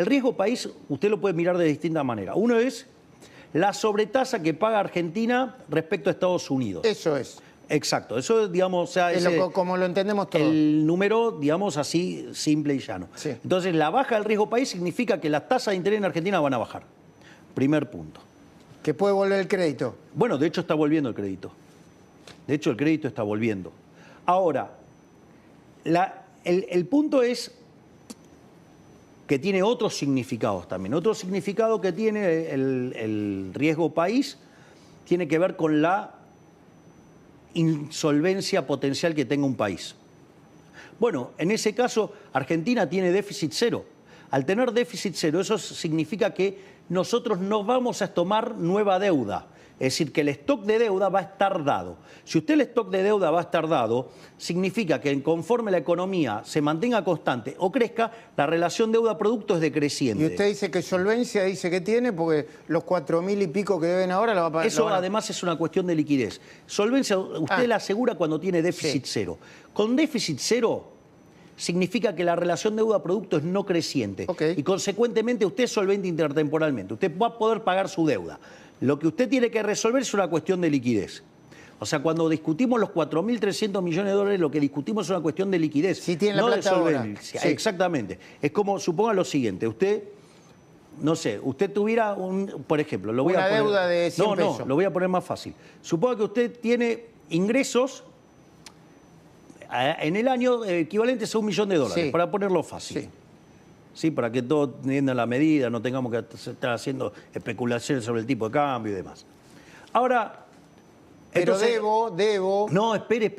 B: riesgo país, usted lo puede mirar de distintas maneras. Uno es la sobretasa que paga Argentina respecto a Estados Unidos.
A: Eso es.
B: Exacto. Eso, digamos,
A: como lo entendemos todos.
B: El número, digamos, así, simple y llano.
A: Sí.
B: Entonces, la baja del riesgo país significa que las tasas de interés en Argentina van a bajar. Primer punto.
A: ¿Que puede volver el crédito?
B: Bueno, de hecho está volviendo el crédito. De hecho, el crédito está volviendo. Ahora, el punto es que tiene otros significados también. Otro significado que tiene el riesgo país tiene que ver con la insolvencia potencial que tenga un país. Bueno, en ese caso, Argentina tiene déficit cero. Al tener déficit cero, eso significa que nosotros no vamos a tomar nueva deuda. Es decir, que el stock de deuda va a estar dado. Si usted el stock de deuda va a estar dado, significa que conforme la economía se mantenga constante o crezca, la relación deuda-producto es decreciente.
A: Y usted dice que solvencia dice que tiene porque los 4.000 y pico que deben ahora la va a pagar.
B: Eso además es una cuestión de liquidez. Solvencia usted la asegura cuando tiene déficit cero. Con déficit cero significa que la relación deuda-producto es no creciente. Y consecuentemente usted es solvente intertemporalmente. Usted va a poder pagar su deuda. Lo que usted tiene que resolver es una cuestión de liquidez. O sea, cuando discutimos los 4.300 millones de dólares, lo que discutimos es una cuestión de liquidez,
A: si tiene la plata
B: de solvencia. Exactamente. Es como, suponga lo siguiente, usted, no sé, usted tuviera, por ejemplo, lo voy a poner,
A: deuda de 100 pesos.
B: No, lo voy a poner más fácil. Suponga que usted tiene ingresos en el año equivalentes a $1 millón, para ponerlo fácil. Sí, para que todos entiendan la medida, no tengamos que estar haciendo especulaciones sobre el tipo de cambio y demás. Ahora,
A: pero
B: entonces,
A: debo...
B: No, espere,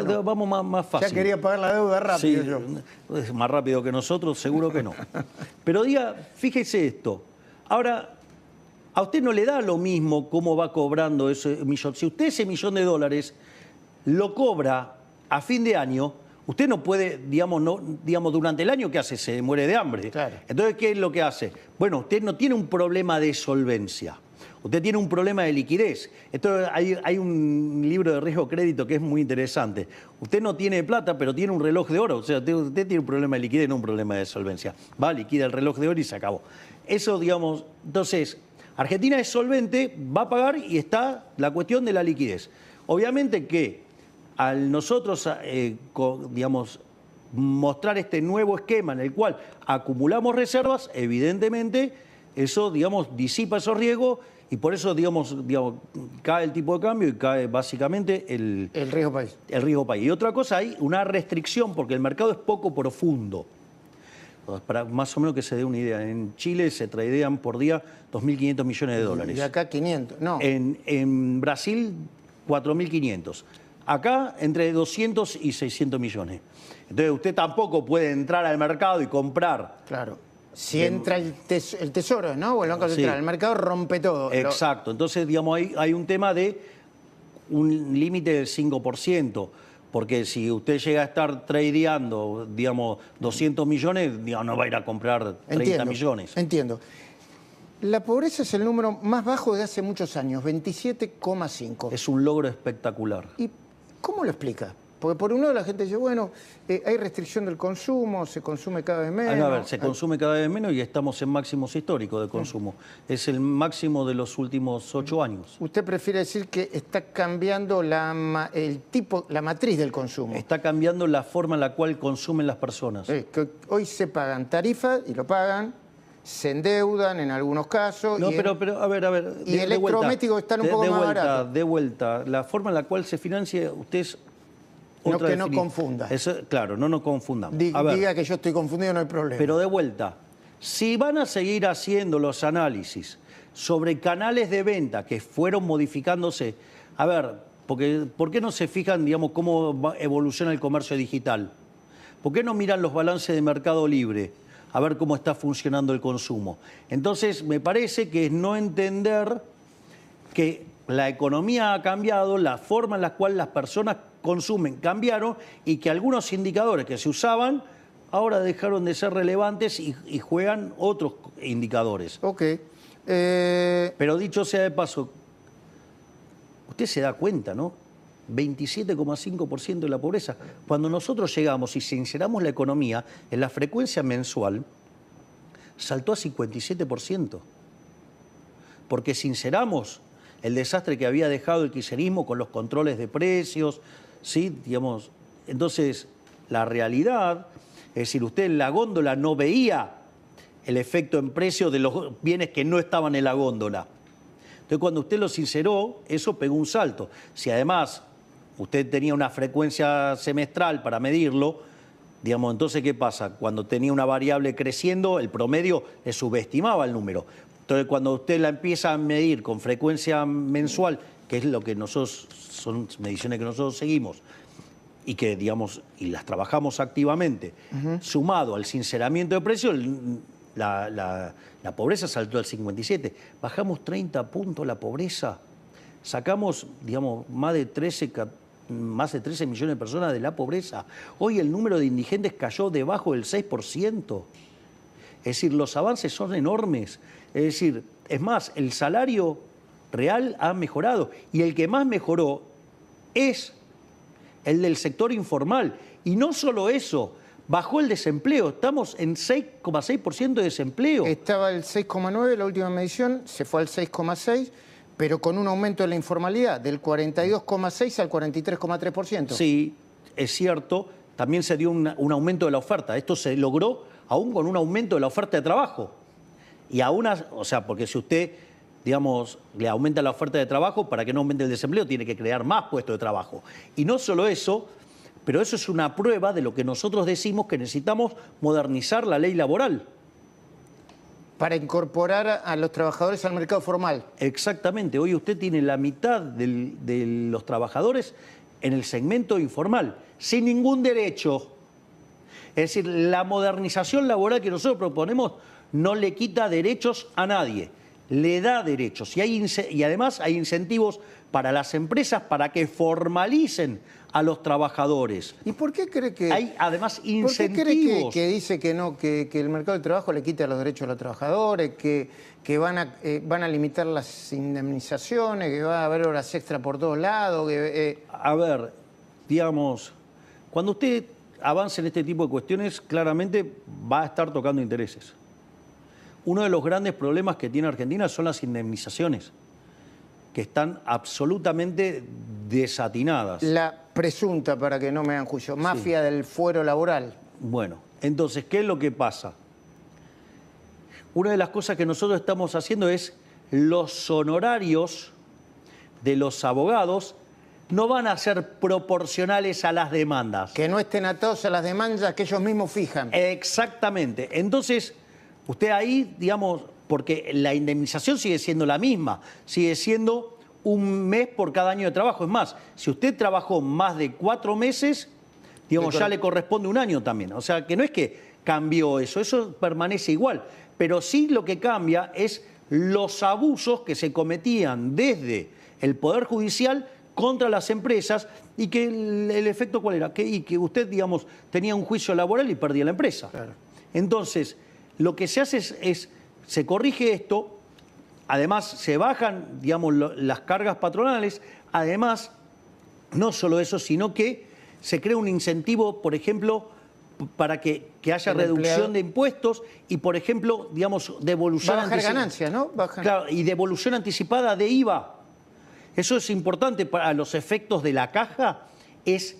B: no. Vamos más fácil.
A: Ya quería pagar la deuda rápido.
B: Sí,
A: yo.
B: Es más rápido que nosotros, seguro que no. Pero fíjese esto. Ahora, a usted no le da lo mismo cómo va cobrando ese millón. Si usted ese $1 millón lo cobra a fin de año, usted no puede, digamos, durante el año, ¿qué hace? Se muere de hambre.
A: Claro.
B: Entonces, ¿qué es lo que hace? Bueno, usted no tiene un problema de solvencia. Usted tiene un problema de liquidez. Entonces, hay un libro de riesgo crédito que es muy interesante. Usted no tiene plata, pero tiene un reloj de oro. O sea, usted tiene un problema de liquidez, no un problema de solvencia. Va, liquida el reloj de oro y se acabó. Eso, digamos, entonces, Argentina es solvente, va a pagar y está la cuestión de la liquidez. Obviamente que al nosotros, digamos, mostrar este nuevo esquema en el cual acumulamos reservas, evidentemente eso, digamos, disipa esos riesgos y por eso, digamos, cae el tipo de cambio y cae básicamente el
A: riesgo país.
B: El riesgo país. Y otra cosa, hay una restricción porque el mercado es poco profundo. Para más o menos que se dé una idea, en Chile se tradean por día 2.500 millones de dólares.
A: Y acá 500, no.
B: En Brasil, 4.500. Acá, entre 200 y 600 millones. Entonces, usted tampoco puede entrar al mercado y comprar.
A: Claro. Si entra el Tesoro, ¿no? O el Banco Central. El mercado rompe todo.
B: Exacto. Entonces, digamos, hay un tema de un límite del 5%. Porque si usted llega a estar tradeando, digamos, 200 millones, digamos, no va a ir a comprar 30 millones.
A: Entiendo. La pobreza es el número más bajo de hace muchos años, 27,5.
B: Es un logro espectacular.
A: ¿Y cómo lo explica? Porque por un lado la gente dice, bueno, hay restricción del consumo, se consume cada vez menos.
B: A ver, se consume cada vez menos y estamos en máximos históricos de consumo. Es el máximo de los últimos 8 años.
A: ¿Usted prefiere decir que está cambiando la matriz del consumo?
B: Está cambiando la forma en la cual consumen las personas.
A: Que hoy se pagan tarifas y lo pagan, se endeudan en algunos casos.
B: No, pero a ver.
A: Y electrodomésticos están un poco más baratos.
B: De vuelta, la forma en la cual se financia, usted es...
A: Que no confunda.
B: Claro, no nos confundamos.
A: Diga que yo estoy confundido, no hay problema.
B: Pero de vuelta, si van a seguir haciendo los análisis sobre canales de venta que fueron modificándose, a ver, ¿por qué no se fijan, digamos, cómo evoluciona el comercio digital? ¿Por qué no miran los balances de Mercado Libre a ver cómo está funcionando el consumo? Entonces, me parece que es no entender que la economía ha cambiado, la forma en la cual las personas consumen cambiaron y que algunos indicadores que se usaban ahora dejaron de ser relevantes y juegan otros indicadores.
A: Ok.
B: Pero dicho sea de paso, usted se da cuenta, ¿no? 27,5% de la pobreza. Cuando nosotros llegamos y sinceramos la economía, en la frecuencia mensual saltó a 57%. Porque sinceramos el desastre que había dejado el kirchnerismo con los controles de precios, ¿sí? Digamos, entonces, la realidad, es decir, usted en la góndola no veía el efecto en precio de los bienes que no estaban en la góndola. Entonces, cuando usted lo sinceró, eso pegó un salto. Si además usted tenía una frecuencia semestral para medirlo, digamos, entonces, ¿qué pasa? Cuando tenía una variable creciendo, el promedio le subestimaba el número. Entonces, cuando usted la empieza a medir con frecuencia mensual, que es lo que nosotros, son mediciones que nosotros seguimos y que, digamos, y las trabajamos activamente, sumado al sinceramiento de precios, la pobreza saltó al 57. Bajamos 30 puntos la pobreza. sacamos, digamos, más de 13 millones de personas de la pobreza. Hoy el número de indigentes cayó debajo del 6%. Es decir, los avances son enormes. Es decir, es más, el salario real ha mejorado. Y el que más mejoró es el del sector informal. Y no solo eso, bajó el desempleo. Estamos en 6,6% de desempleo.
A: Estaba el 6,9 la última medición, se fue al 6,6, pero con un aumento de la informalidad del 42,6 al 43,3%.
B: Sí, es cierto. También se dio un aumento de la oferta. Esto se logró aún con un aumento de la oferta de trabajo. Y aún, o sea, porque si usted, digamos, le aumenta la oferta de trabajo, para que no aumente el desempleo, tiene que crear más puestos de trabajo. Y no solo eso, pero eso es una prueba de lo que nosotros decimos, que necesitamos modernizar la ley laboral.
A: Para incorporar a los trabajadores al mercado formal.
B: Exactamente. Hoy usted tiene la mitad de los trabajadores en el segmento informal, sin ningún derecho. Es decir, la modernización laboral que nosotros proponemos no le quita derechos a nadie, le da derechos. Y además hay incentivos para las empresas para que formalicen a los trabajadores.
A: ¿Y por qué cree que...?
B: Hay además incentivos.
A: ¿Por qué cree que dice que no, que el mercado del trabajo le quita los derechos a los trabajadores, que van a limitar las indemnizaciones, que va a haber horas extra por todos lados?
B: A ver, digamos, cuando usted avance en este tipo de cuestiones, claramente va a estar tocando intereses. Uno de los grandes problemas que tiene Argentina son las indemnizaciones, que están absolutamente desatinadas.
A: La presunta, para que no me hagan juicio, mafia del fuero laboral.
B: Bueno, entonces, ¿qué es lo que pasa? Una de las cosas que nosotros estamos haciendo es los honorarios de los abogados no van a ser proporcionales a las demandas.
A: Que no estén atados a las demandas que ellos mismos fijan.
B: Exactamente. Entonces, usted ahí, digamos, porque la indemnización sigue siendo la misma, sigue siendo un mes por cada año de trabajo. Es más, si usted trabajó más de 4 meses, digamos, ya le corresponde un año también. O sea, que no es que cambió eso permanece igual. Pero sí lo que cambia es los abusos que se cometían desde el Poder Judicial contra las empresas y que el efecto ¿cuál era? Que usted, digamos, tenía un juicio laboral y perdía la empresa.
A: Claro.
B: Entonces, lo que se hace es se corrige esto, además se bajan, digamos, las cargas patronales, además, no solo eso, sino que se crea un incentivo, por ejemplo, para que haya reducción de impuestos y, por ejemplo, digamos, devolución
A: anticipada. Va a bajar ganancias, ¿no?
B: Claro, y devolución anticipada de IVA. Eso es importante para los efectos de la caja, es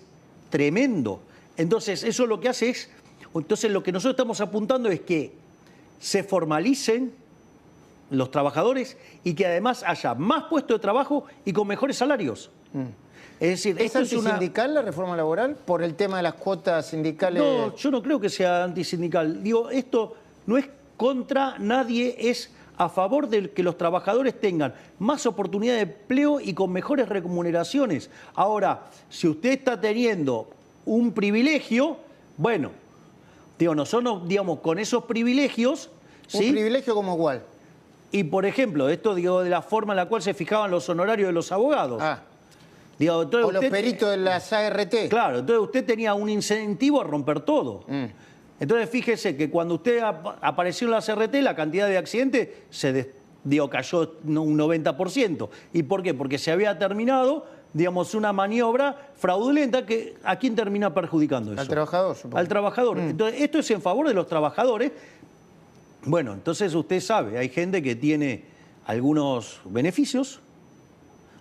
B: tremendo. Entonces, eso lo que hace es... Entonces, lo que nosotros estamos apuntando es que se formalicen los trabajadores y que además haya más puestos de trabajo y con mejores salarios. Es decir,
A: ¿Es antisindical la reforma laboral por el tema de las cuotas sindicales?
B: No, yo no creo que sea antisindical. Digo, esto no es contra nadie, es a favor de que los trabajadores tengan más oportunidad de empleo y con mejores remuneraciones. Ahora, si usted está teniendo un privilegio, bueno, digo, nosotros, digamos, con esos privilegios...
A: ¿Un privilegio como cuál?
B: Y, por ejemplo, esto, digo, de la forma en la cual se fijaban los honorarios de los abogados. Digo, entonces
A: o los peritos de las ART.
B: Claro, entonces usted tenía un incentivo a romper todo. Entonces, fíjese que cuando usted apareció en la CRT, la cantidad de accidentes cayó un 90%. ¿Y por qué? Porque se había terminado, digamos, una maniobra fraudulenta que ¿a quién termina perjudicando eso?
A: Al trabajador, supongo.
B: Al trabajador. Entonces, esto es en favor de los trabajadores. Bueno, entonces usted sabe, hay gente que tiene algunos beneficios,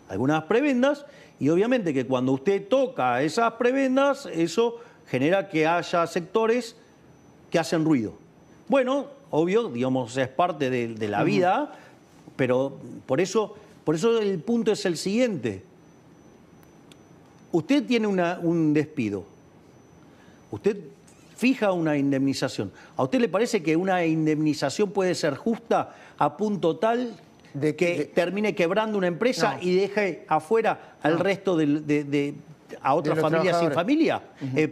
B: algunas prebendas, y obviamente que cuando usted toca esas prebendas, eso genera que haya sectores que hacen ruido. Bueno, obvio, digamos, es parte de la vida, pero por eso el punto es el siguiente. Usted tiene un despido, usted fija una indemnización. ¿A usted le parece que una indemnización puede ser justa a punto tal de que termine quebrando una empresa y deje afuera al resto a otras familias sin familia?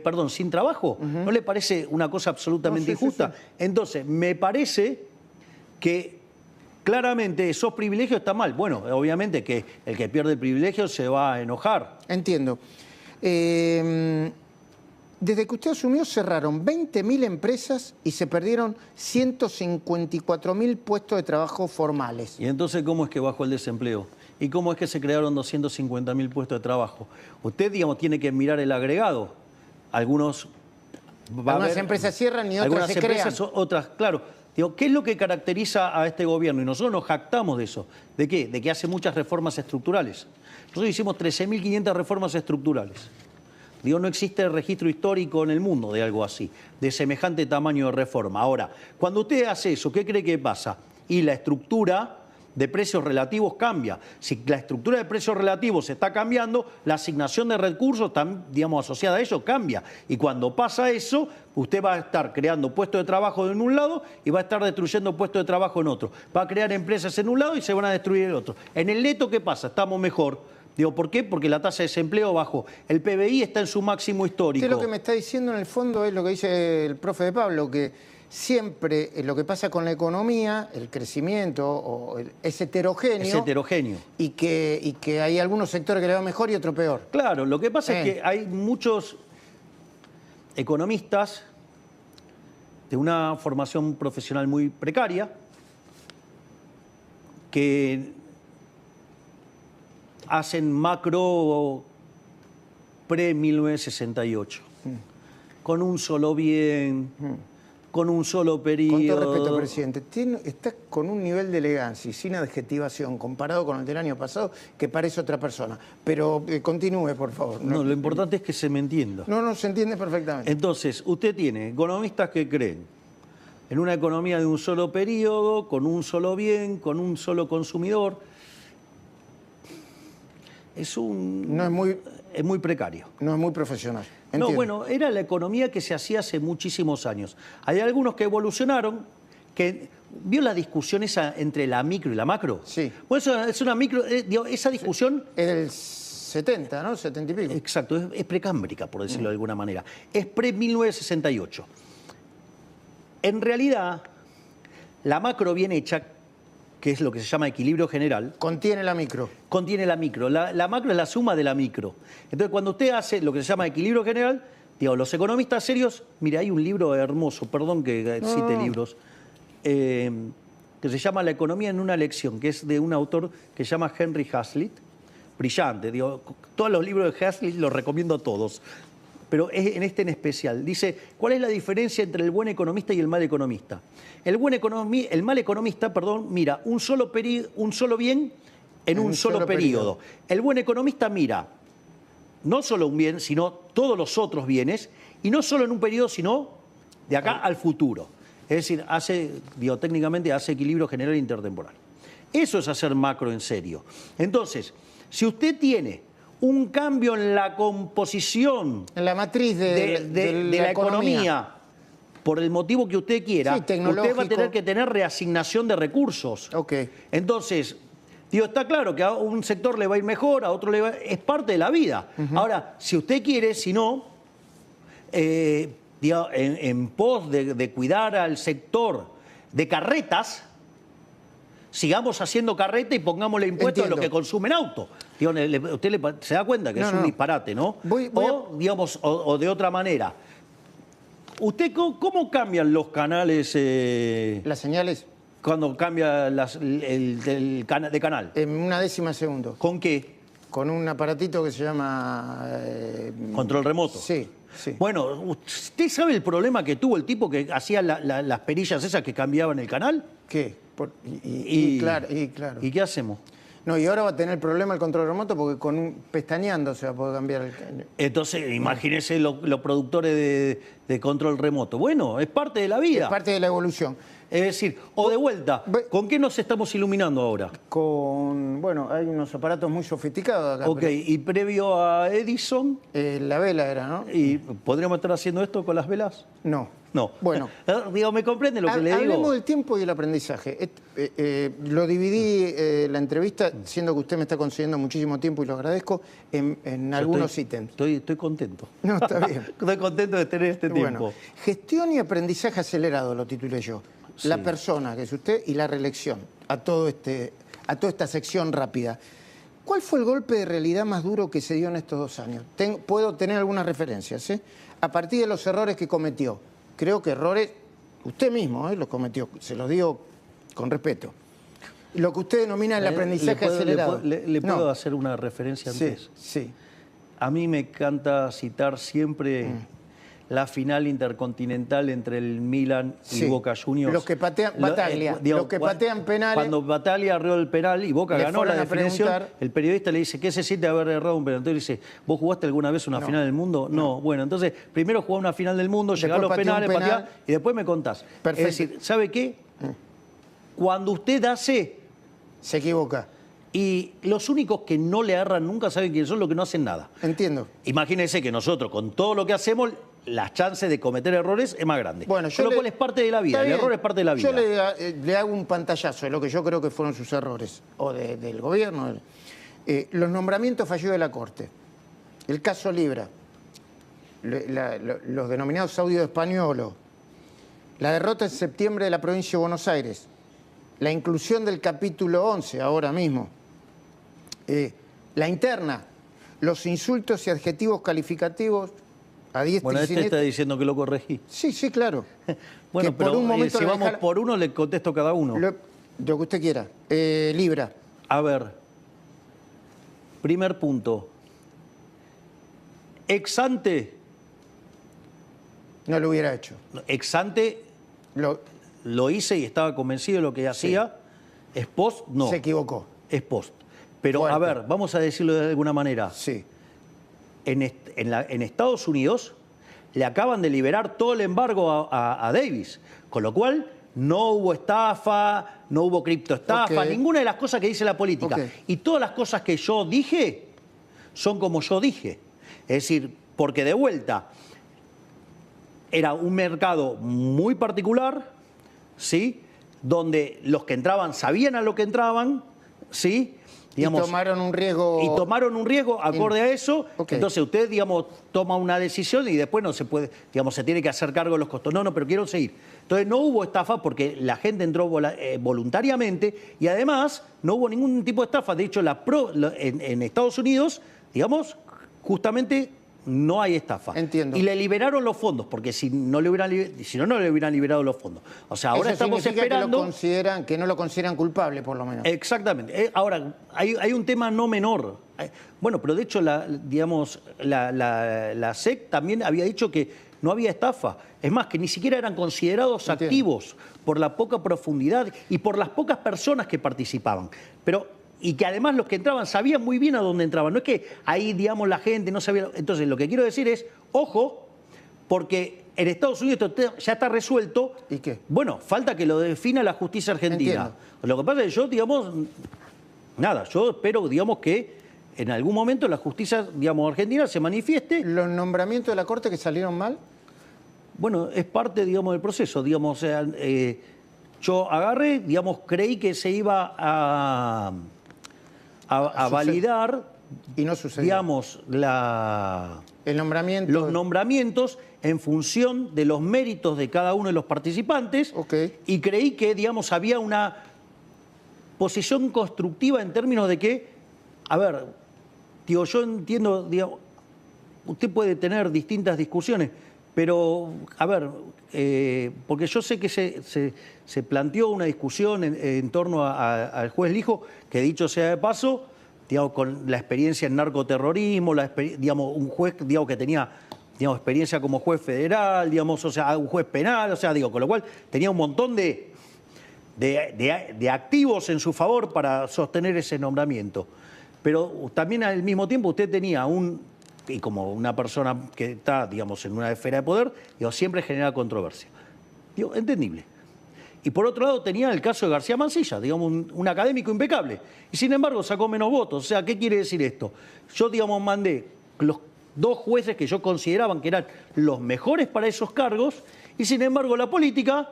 B: Perdón, sin trabajo. ¿No le parece una cosa absolutamente injusta? Entonces, me parece que claramente esos privilegios están mal. Bueno, obviamente que el que pierde el privilegio se va a enojar.
A: Entiendo. Desde que usted asumió cerraron 20.000 empresas y se perdieron 154.000 puestos de trabajo formales.
B: ¿Y entonces cómo es que bajó el desempleo? ¿Y cómo es que se crearon 250.000 puestos de trabajo? Usted, digamos, tiene que mirar el agregado. Algunas
A: empresas cierran y otras se crean.
B: Algunas empresas, otras, claro. Digo, ¿qué es lo que caracteriza a este gobierno? Y nosotros nos jactamos de eso. ¿De qué? De que hace muchas reformas estructurales. Nosotros hicimos 13.500 reformas estructurales. Digo, no existe registro histórico en el mundo de algo así, de semejante tamaño de reforma. Ahora, cuando usted hace eso, ¿qué cree que pasa? Y la estructura de precios relativos cambia. Si la estructura de precios relativos está cambiando, la asignación de recursos, digamos, asociada a ello, cambia. Y cuando pasa eso, usted va a estar creando puestos de trabajo en un lado y va a estar destruyendo puestos de trabajo en otro. Va a crear empresas en un lado y se van a destruir en el otro. En el neto, ¿qué pasa? Estamos mejor. Digo, ¿por qué? Porque la tasa de desempleo bajó. El PBI está en su máximo histórico.
A: Usted lo que me está diciendo en el fondo es lo que dice el profe de Pablo, que siempre lo que pasa con la economía, el crecimiento, es heterogéneo.
B: Es heterogéneo.
A: Y que hay algunos sectores que le va mejor y otro peor.
B: Claro, lo que pasa es que hay muchos economistas de una formación profesional muy precaria que hacen macro pre-1968, con un solo bien, con un solo periodo.
A: Con todo respeto, presidente, está con un nivel de elegancia y sin adjetivación comparado con el del año pasado que parece otra persona. Pero continúe, por favor.
B: No, lo importante es que se me entienda.
A: No, se entiende perfectamente.
B: Entonces, usted tiene economistas que creen en una economía de un solo periodo, con un solo bien, con un solo consumidor. Es muy precario.
A: No es muy profesional. Entiendo.
B: No, bueno, era la economía que se hacía hace muchísimos años. Hay algunos que evolucionaron, que ¿vio la discusión esa entre la micro y la macro?
A: Sí.
B: Bueno, es una micro, esa discusión...
A: Es del 70, ¿no? 70 y pico.
B: Exacto, es precámbrica, por decirlo de alguna manera. Es pre-1968. En realidad, la macro bien hecha, que es lo que se llama equilibrio general.
A: Contiene la micro.
B: Contiene la micro. La macro es la suma de la micro. Entonces, cuando usted hace lo que se llama equilibrio general, digo, los economistas serios, mire, hay un libro hermoso, perdón que cite libros, que se llama La economía en una lección, que es de un autor que se llama Henry Hazlitt. Brillante, digo, todos los libros de Hazlitt los recomiendo a todos. Pero en este en especial. Dice, ¿cuál es la diferencia entre el buen economista y el mal economista? El mal economista, mira un solo bien en un solo periodo. El buen economista mira no solo un bien, sino todos los otros bienes, y no solo en un periodo, sino de acá al futuro. Es decir, biotécnicamente hace equilibrio general e intertemporal. Eso es hacer macro en serio. Entonces, si usted tiene un cambio en la composición,
A: en la matriz de
B: la economía, por el motivo que usted quiera,
A: sí,
B: usted va a tener que tener reasignación de recursos.
A: Okay.
B: Entonces, está claro que a un sector le va a ir mejor, a otro le va a ir... Es parte de la vida. Ahora, si usted quiere, si no, en pos de cuidar al sector de carretas, sigamos haciendo carreta y pongámosle impuestos a lo que consumen auto. Usted se da cuenta que es un disparate, ¿no? O de otra manera. ¿Usted cómo cambian los canales?
A: ¿Las señales?
B: Cuando cambia de canal.
A: En una décima segundo.
B: ¿Con qué?
A: Con un aparatito que se llama...
B: ¿Control remoto?
A: Sí.
B: Bueno, ¿usted sabe el problema que tuvo el tipo que hacía las perillas esas que cambiaban el canal?
A: ¿Qué? Claro.
B: ¿Y qué hacemos?
A: No, y ahora va a tener problema el control remoto porque pestañeando se va a poder cambiar el...
B: Entonces, imagínese los productores de control remoto. Bueno, es parte de la vida.
A: Es parte de la evolución.
B: Es decir, de vuelta, ¿con qué nos estamos iluminando ahora?
A: Hay unos aparatos muy sofisticados acá.
B: Ok, y previo a Edison...
A: la vela era, ¿no?
B: ¿Y podríamos estar haciendo esto con las velas?
A: No.
B: Bueno. ¿Me comprende lo que le digo?
A: Hablemos del tiempo y el aprendizaje. Lo dividí la entrevista, siendo que usted me está concediendo muchísimo tiempo y lo agradezco, en algunos ítems.
B: Estoy contento.
A: No, está bien.
B: Estoy contento de tener este tiempo.
A: Bueno, gestión y aprendizaje acelerado lo titulé yo. la persona que es usted y la reelección a toda esta sección rápida. ¿Cuál fue el golpe de realidad más duro que se dio en estos 2 años? Puedo tener algunas referencias, a partir de los errores que cometió. Creo que errores, usted mismo los cometió, se los digo con respeto. Lo que usted denomina el aprendizaje acelerado.
B: ¿Le puedo hacer una referencia antes?
A: Sí.
B: A mí me encanta citar siempre la final intercontinental entre el Milan y Boca Juniors.
A: Los que patean, Bataglia, los que patean penales.
B: Cuando Bataglia arreó el penal y Boca ganó la definición, el periodista le dice, ¿qué se siente haber errado un penal? Entonces le dice, ¿vos jugaste alguna vez una final del mundo? No. Bueno, entonces primero jugá una final del mundo, llegá a los penales, pateá, y después me contás. Perfecto. Es decir, ¿sabe qué? Cuando usted hace...
A: Se equivoca.
B: Y los únicos que no le agarran nunca saben quiénes son los que no hacen nada.
A: Entiendo.
B: Imagínense que nosotros, con todo lo que hacemos, las chances de cometer errores es más grande.
A: Bueno,
B: con lo cual es parte de la vida, el error es parte de la vida.
A: Yo le hago un pantallazo de lo que yo creo que fueron sus errores, o del gobierno. Los nombramientos fallidos de la Corte, el caso Libra, los denominados audios españolos, la derrota en septiembre de la provincia de Buenos Aires, la inclusión del capítulo 11 ahora mismo, la interna, los insultos y adjetivos calificativos a diestra y siniestra.
B: Está diciendo que lo corregí.
A: Sí, claro.
B: Bueno, pero por un momento si vamos por uno, le contesto cada uno.
A: Lo que usted quiera. Libra.
B: A ver, primer punto. Ex ante.
A: No lo hubiera hecho.
B: Ex ante lo hice y estaba convencido de lo que hacía. Es post, no.
A: Se equivocó.
B: Es post. Pero, a ver, vamos a decirlo de alguna manera.
A: Sí.
B: En Estados Unidos le acaban de liberar todo el embargo a Davis, con lo cual no hubo estafa, no hubo criptoestafa, ninguna de las cosas que dice la política. Y todas las cosas que yo dije son como yo dije. Es decir, porque de vuelta era un mercado muy particular, ¿sí? Donde los que entraban sabían a lo que entraban, ¿sí? Digamos,
A: y tomaron un riesgo.
B: Y tomaron un riesgo acorde a eso. Entonces usted, digamos, toma una decisión y después no se puede, digamos, se tiene que hacer cargo de los costos. No, pero quiero seguir. Entonces no hubo estafa porque la gente entró voluntariamente y además no hubo ningún tipo de estafa. De hecho, en Estados Unidos, digamos, justamente no hay estafa.
A: Entiendo.
B: Y le liberaron los fondos, porque si no, no le hubieran liberado los fondos. O sea, ahora
A: eso
B: estamos esperando...
A: Que no lo consideran culpable, por lo menos.
B: Exactamente. Ahora, hay un tema no menor. Bueno, pero de hecho, la SEC también había dicho que no había estafa. Es más, que ni siquiera eran considerados activos por la poca profundidad y por las pocas personas que participaban. Y que además los que entraban sabían muy bien a dónde entraban. No es que ahí, digamos, la gente no sabía... Entonces, lo que quiero decir es, ojo, porque en Estados Unidos esto ya está resuelto.
A: ¿Y qué?
B: Bueno, falta que lo defina la justicia argentina.
A: Entiendo.
B: Lo que pasa es que yo, digamos, yo espero, digamos, que en algún momento la justicia, digamos, argentina se manifieste.
A: ¿Los nombramientos de la Corte que salieron mal?
B: Bueno, es parte, digamos, del proceso. Digamos, o sea, yo agarré, digamos, creí que se iba a validar,
A: y no sucedió.
B: Digamos, los nombramientos en función de los méritos de cada uno de los participantes. Y creí que, digamos, había una posición constructiva en términos de que, a ver, digo, yo entiendo, digamos, usted puede tener distintas discusiones, pero, a ver, porque yo sé que se planteó una discusión en torno al juez Lijo, que dicho sea de paso, digamos, con la experiencia en narcoterrorismo, digamos, un juez, digamos, que tenía, digamos, experiencia como juez federal, digamos, o sea, un juez penal, o sea, digo, con lo cual tenía un montón de activos en su favor para sostener ese nombramiento. Pero también al mismo tiempo usted tenía y como una persona que está, digamos, en una esfera de poder, digo, siempre genera controversia. Digo, entendible. Y por otro lado tenía el caso de García Mansilla, digamos, un académico impecable. Y sin embargo sacó menos votos. O sea, ¿qué quiere decir esto? Yo, digamos, mandé los 2 jueces que yo consideraban que eran los mejores para esos cargos y sin embargo la política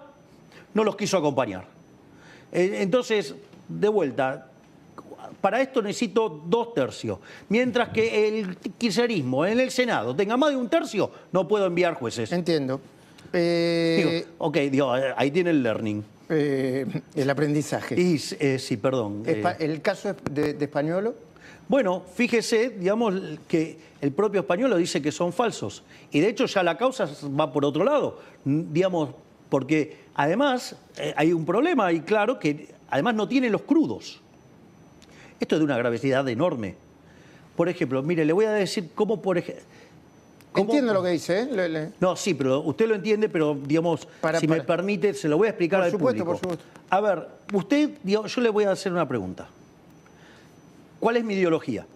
B: no los quiso acompañar. Entonces, de vuelta, para esto necesito 2/3. Mientras que el kirchnerismo en el Senado tenga más de 1/3, no puedo enviar jueces.
A: Entiendo.
B: Digo, ahí tiene el learning.
A: el aprendizaje.
B: Y, sí, perdón.
A: ¿El caso de Españolo?
B: Bueno, fíjese, digamos, que el propio Españolo dice que son falsos. Y de hecho ya la causa va por otro lado, digamos, porque además hay un problema, y claro, que además no tiene los crudos. Esto es de una gravedad enorme. Por ejemplo, mire, le voy a decir cómo, por ejemplo...
A: Entiendo lo que dice, ¿eh?
B: No, sí, pero usted lo entiende, pero digamos, si me permite, se lo voy a explicar al público.
A: Por supuesto.
B: A ver, usted, digamos, yo le voy a hacer una pregunta. ¿Cuál es mi ideología?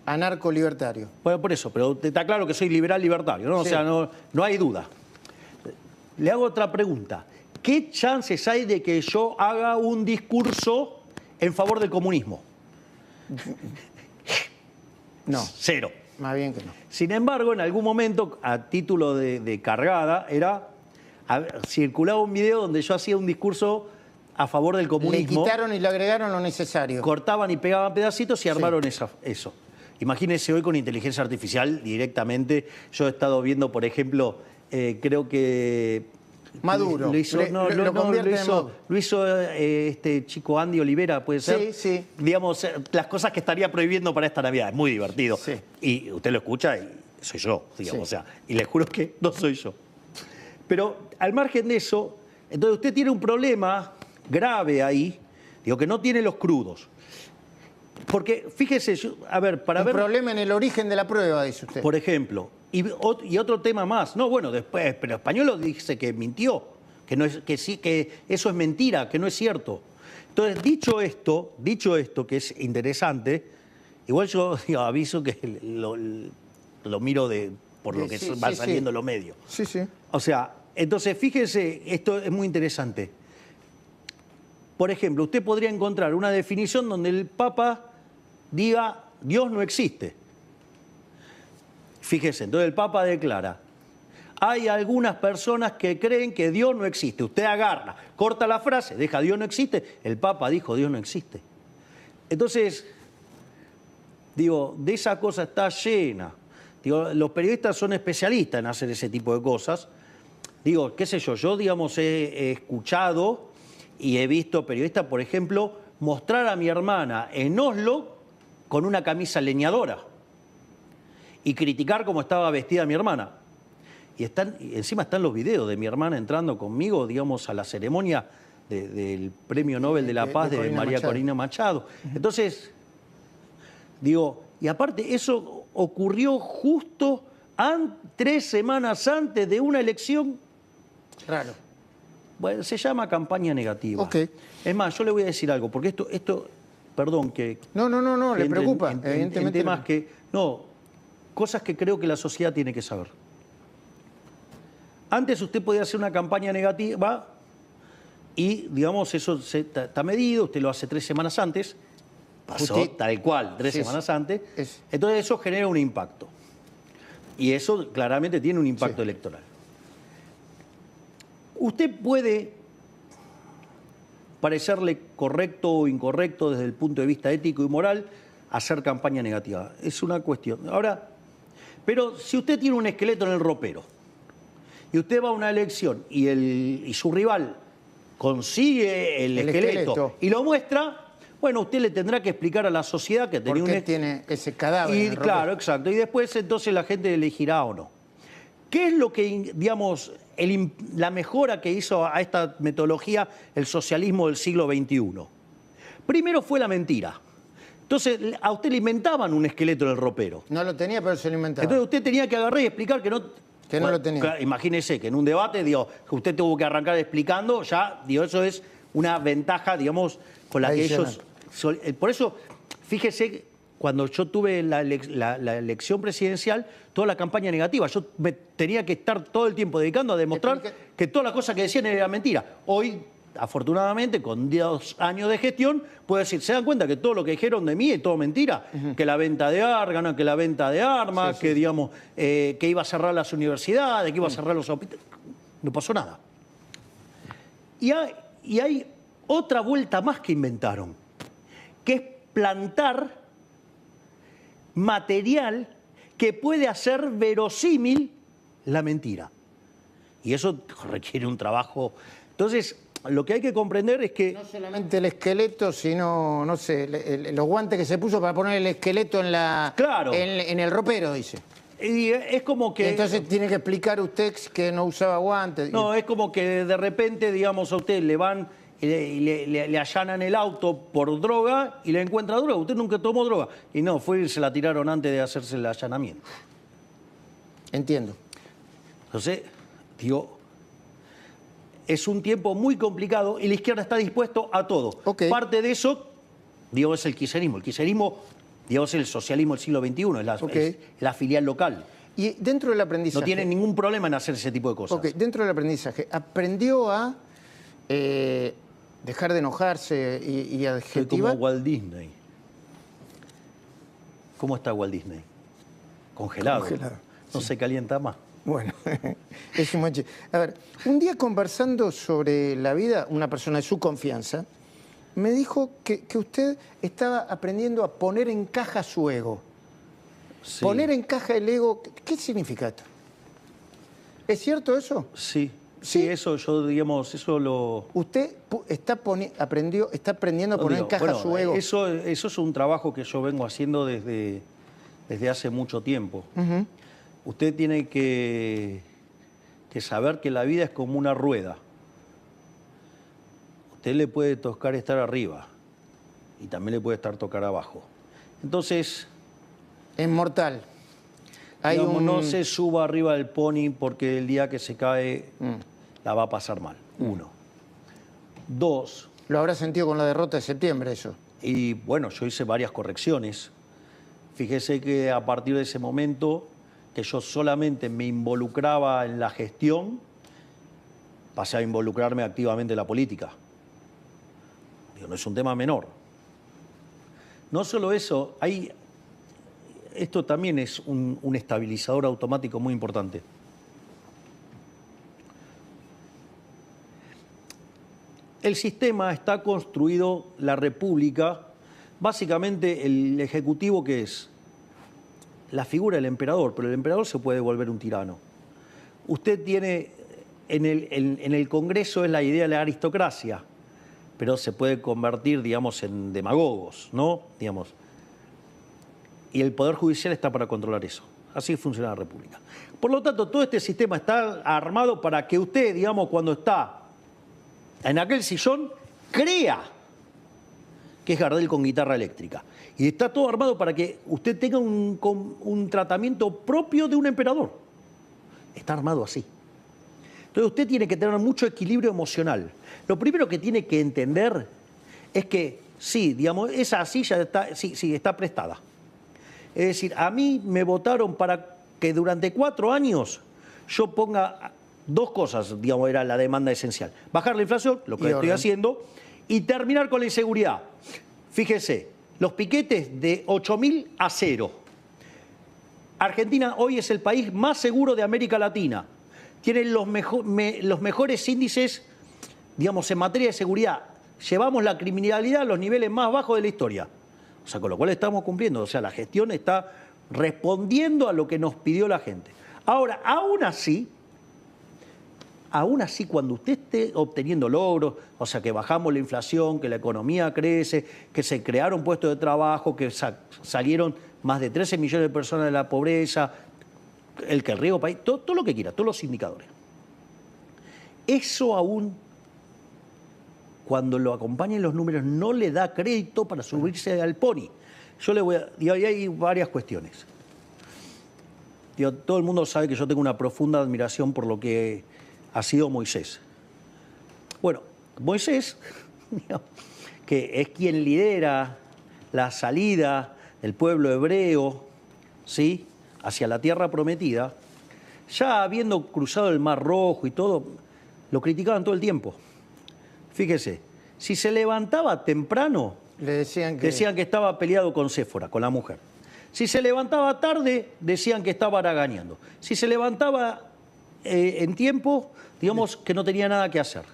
A: Anarco-libertario.
B: Bueno, por eso, pero está claro que soy liberal-libertario, ¿no? Sí. O sea, no hay duda. Le hago otra pregunta. ¿Qué chances hay de que yo haga un discurso en favor del comunismo?
A: No.
B: Cero.
A: Más bien que no.
B: Sin embargo, en algún momento, a título de cargada, circulaba un video donde yo hacía un discurso a favor del comunismo.
A: Le quitaron y le agregaron lo necesario.
B: Cortaban y pegaban pedacitos y armaron eso. Imagínense hoy con inteligencia artificial directamente. Yo he estado viendo, por ejemplo, creo que...
A: Maduro.
B: Lo hizo este chico Andy Olivera, ¿puede ser?
A: Sí.
B: Digamos, las cosas que estaría prohibiendo para esta Navidad. Es muy divertido.
A: Sí.
B: Y usted lo escucha y soy yo, digamos.
A: Sí.
B: O sea, y le juro que no soy yo. Pero al margen de eso, entonces usted tiene un problema grave ahí, digo, que no tiene los crudos. Porque, fíjese, para ver...
A: Un problema en el origen de la prueba, dice usted.
B: Por ejemplo, y otro tema más. No, bueno, después, pero Españolo dice que mintió, que eso es mentira, que no es cierto. Entonces, dicho esto, que es interesante, igual yo aviso que lo miro por lo que va saliendo en los medios.
A: Sí.
B: O sea, entonces, fíjese, esto es muy interesante. Por ejemplo, usted podría encontrar una definición donde el Papa diga Dios no existe. Fíjese, entonces el Papa declara, hay algunas personas que creen que Dios no existe. Usted agarra, corta la frase, deja Dios no existe. El Papa dijo Dios no existe. Entonces, digo, de esa cosa está llena. Digo, los periodistas son especialistas en hacer ese tipo de cosas. Digo, qué sé yo digamos, he escuchado y he visto periodistas, por ejemplo, mostrar a mi hermana en Oslo con una camisa leñadora y criticar cómo estaba vestida mi hermana. Y encima están los videos de mi hermana entrando conmigo, digamos, a la ceremonia del Premio Nobel de la Paz de María Corina Machado. Entonces, digo, y aparte eso ocurrió justo 3 semanas antes de una elección.
A: Raro.
B: Bueno, se llama campaña negativa.
A: Okay.
B: Es más, yo le voy a decir algo, porque esto perdón, que...
A: No, le preocupa, evidentemente.
B: En temas cosas que creo que la sociedad tiene que saber. Antes usted podía hacer una campaña negativa y, digamos, eso está medido, usted lo hace 3 semanas antes, pasó tal cual, 3 semanas antes, entonces eso genera un impacto. Y eso claramente tiene un impacto electoral. Usted puede parecerle correcto o incorrecto desde el punto de vista ético y moral hacer campaña negativa. Es una cuestión. Ahora, pero si usted tiene un esqueleto en el ropero y usted va a una elección y su rival consigue el esqueleto y lo muestra, bueno, usted le tendrá que explicar a la sociedad que tenía
A: ¿por qué tiene ese cadáver en el ropero?
B: Claro, exacto. Y después entonces la gente elegirá o no. ¿Qué es lo que, digamos, la mejora que hizo a esta metodología el socialismo del siglo XXI? Primero fue la mentira. Entonces, a usted le inventaban un esqueleto en el ropero.
A: No lo tenía, pero se lo inventaba.
B: Entonces usted tenía que agarrar y explicar que no...
A: Que no lo tenía.
B: Imagínese que en un debate, digo, que usted tuvo que arrancar explicando, ya, digo, eso es una ventaja, digamos, con la que ellos... Por eso, fíjese, cuando yo tuve la elección presidencial, toda la campaña negativa, yo me tenía que estar todo el tiempo dedicando a demostrar que todas las cosas que decían era mentira. Hoy, afortunadamente, con 2 años de gestión, puedo decir, ¿se dan cuenta que todo lo que dijeron de mí es todo mentira? Que la venta de árganos, que la venta de armas, que, digamos, que iba a cerrar las universidades, que iba a cerrar los hospitales. No pasó nada. Y hay otra vuelta más que inventaron, que es plantar material que puede hacer verosímil la mentira. Y eso requiere un trabajo. Entonces, lo que hay que comprender es que...
A: No solamente el esqueleto, sino, no sé, los guantes que se puso para poner el esqueleto
B: Claro.
A: en el ropero, dice.
B: Y es como que...
A: Entonces tiene que explicar usted que no usaba guantes.
B: No, es como que de repente, digamos, a usted le van y le allanan el auto por droga y le encuentra droga. Usted nunca tomó droga. Y no, fue y se la tiraron antes de hacerse el allanamiento.
A: Entiendo.
B: Entonces, digo, es un tiempo muy complicado y la izquierda está dispuesto a todo.
A: Okay.
B: Parte de eso, digo, es el kirchnerismo. El kirchnerismo, digo, es el socialismo del siglo XXI, es la filial local.
A: Y dentro del aprendizaje...
B: No tiene ningún problema en hacer ese tipo de cosas.
A: Ok, dentro del aprendizaje, ¿aprendió a dejar de enojarse y adjetivar?
B: Como Walt Disney. ¿Cómo está Walt Disney? Congelado. No se calienta más.
A: Bueno, es un manche. A ver, un día conversando sobre la vida, una persona de su confianza me dijo que usted estaba aprendiendo a poner en caja su ego. Sí. Poner en caja el ego, ¿qué significa esto? ¿Es cierto eso?
B: Sí, sí, eso yo, digamos, eso lo...
A: ¿Usted está aprendiendo a poner en caja su ego?
B: Eso es un trabajo que yo vengo haciendo desde hace mucho tiempo. Usted tiene que saber que la vida es como una rueda. Usted le puede tocar estar arriba y también le puede tocar abajo. Entonces...
A: Es mortal.
B: Digamos, no se suba arriba del pony porque el día que se cae la va a pasar mal. 1. 2.
A: Lo habrá sentido con la derrota de septiembre eso.
B: Y bueno, yo hice varias correcciones. Fíjese que a partir de ese momento que yo solamente me involucraba en la gestión, pasé a involucrarme activamente en la política. Digo, no es un tema menor. No solo eso, esto también es un estabilizador automático muy importante. El sistema está construido, la república, básicamente el ejecutivo que es la figura del emperador, pero el emperador se puede volver un tirano. Usted tiene, en el Congreso es la idea de la aristocracia, pero se puede convertir, digamos, en demagogos, ¿no? Digamos. Y el Poder Judicial está para controlar eso. Así funciona la República. Por lo tanto, todo este sistema está armado para que usted, digamos, cuando está en aquel sillón, crea que es Gardel con guitarra eléctrica. Y está todo armado para que usted tenga un tratamiento propio de un emperador. Está armado así. Entonces usted tiene que tener mucho equilibrio emocional. Lo primero que tiene que entender es que, sí, digamos, esa silla está prestada. Es decir, a mí me votaron para que durante 4 años yo ponga 2 cosas, digamos, era la demanda esencial. Bajar la inflación, lo que estoy haciendo, y terminar con la inseguridad. Fíjese, los piquetes de 8.000 a 0. Argentina hoy es el país más seguro de América Latina. Tiene los mejores índices, digamos, en materia de seguridad. Llevamos la criminalidad a los niveles más bajos de la historia. O sea, con lo cual estamos cumpliendo. O sea, la gestión está respondiendo a lo que nos pidió la gente. Ahora, aún así, cuando usted esté obteniendo logros, o sea, que bajamos la inflación, que la economía crece, que se crearon puestos de trabajo, que salieron más de 13 millones de personas de la pobreza, el riego país, todo lo que quiera, todos los indicadores. Eso aún, cuando lo acompañen los números, no le da crédito para subirse al pony. Yo le voy a... Digo, ahí hay varias cuestiones. Digo, todo el mundo sabe que yo tengo una profunda admiración por lo que ha sido Moisés. Bueno, Moisés, que es quien lidera la salida del pueblo hebreo, ¿sí?, hacia la tierra prometida, ya habiendo cruzado el Mar Rojo y todo, lo criticaban todo el tiempo. Fíjese, si se levantaba temprano, decían que estaba peleado con Séfora, con la mujer. Si se levantaba tarde, decían que estaba haraganeando. Si se levantaba en tiempo, digamos que no tenía nada que hacer.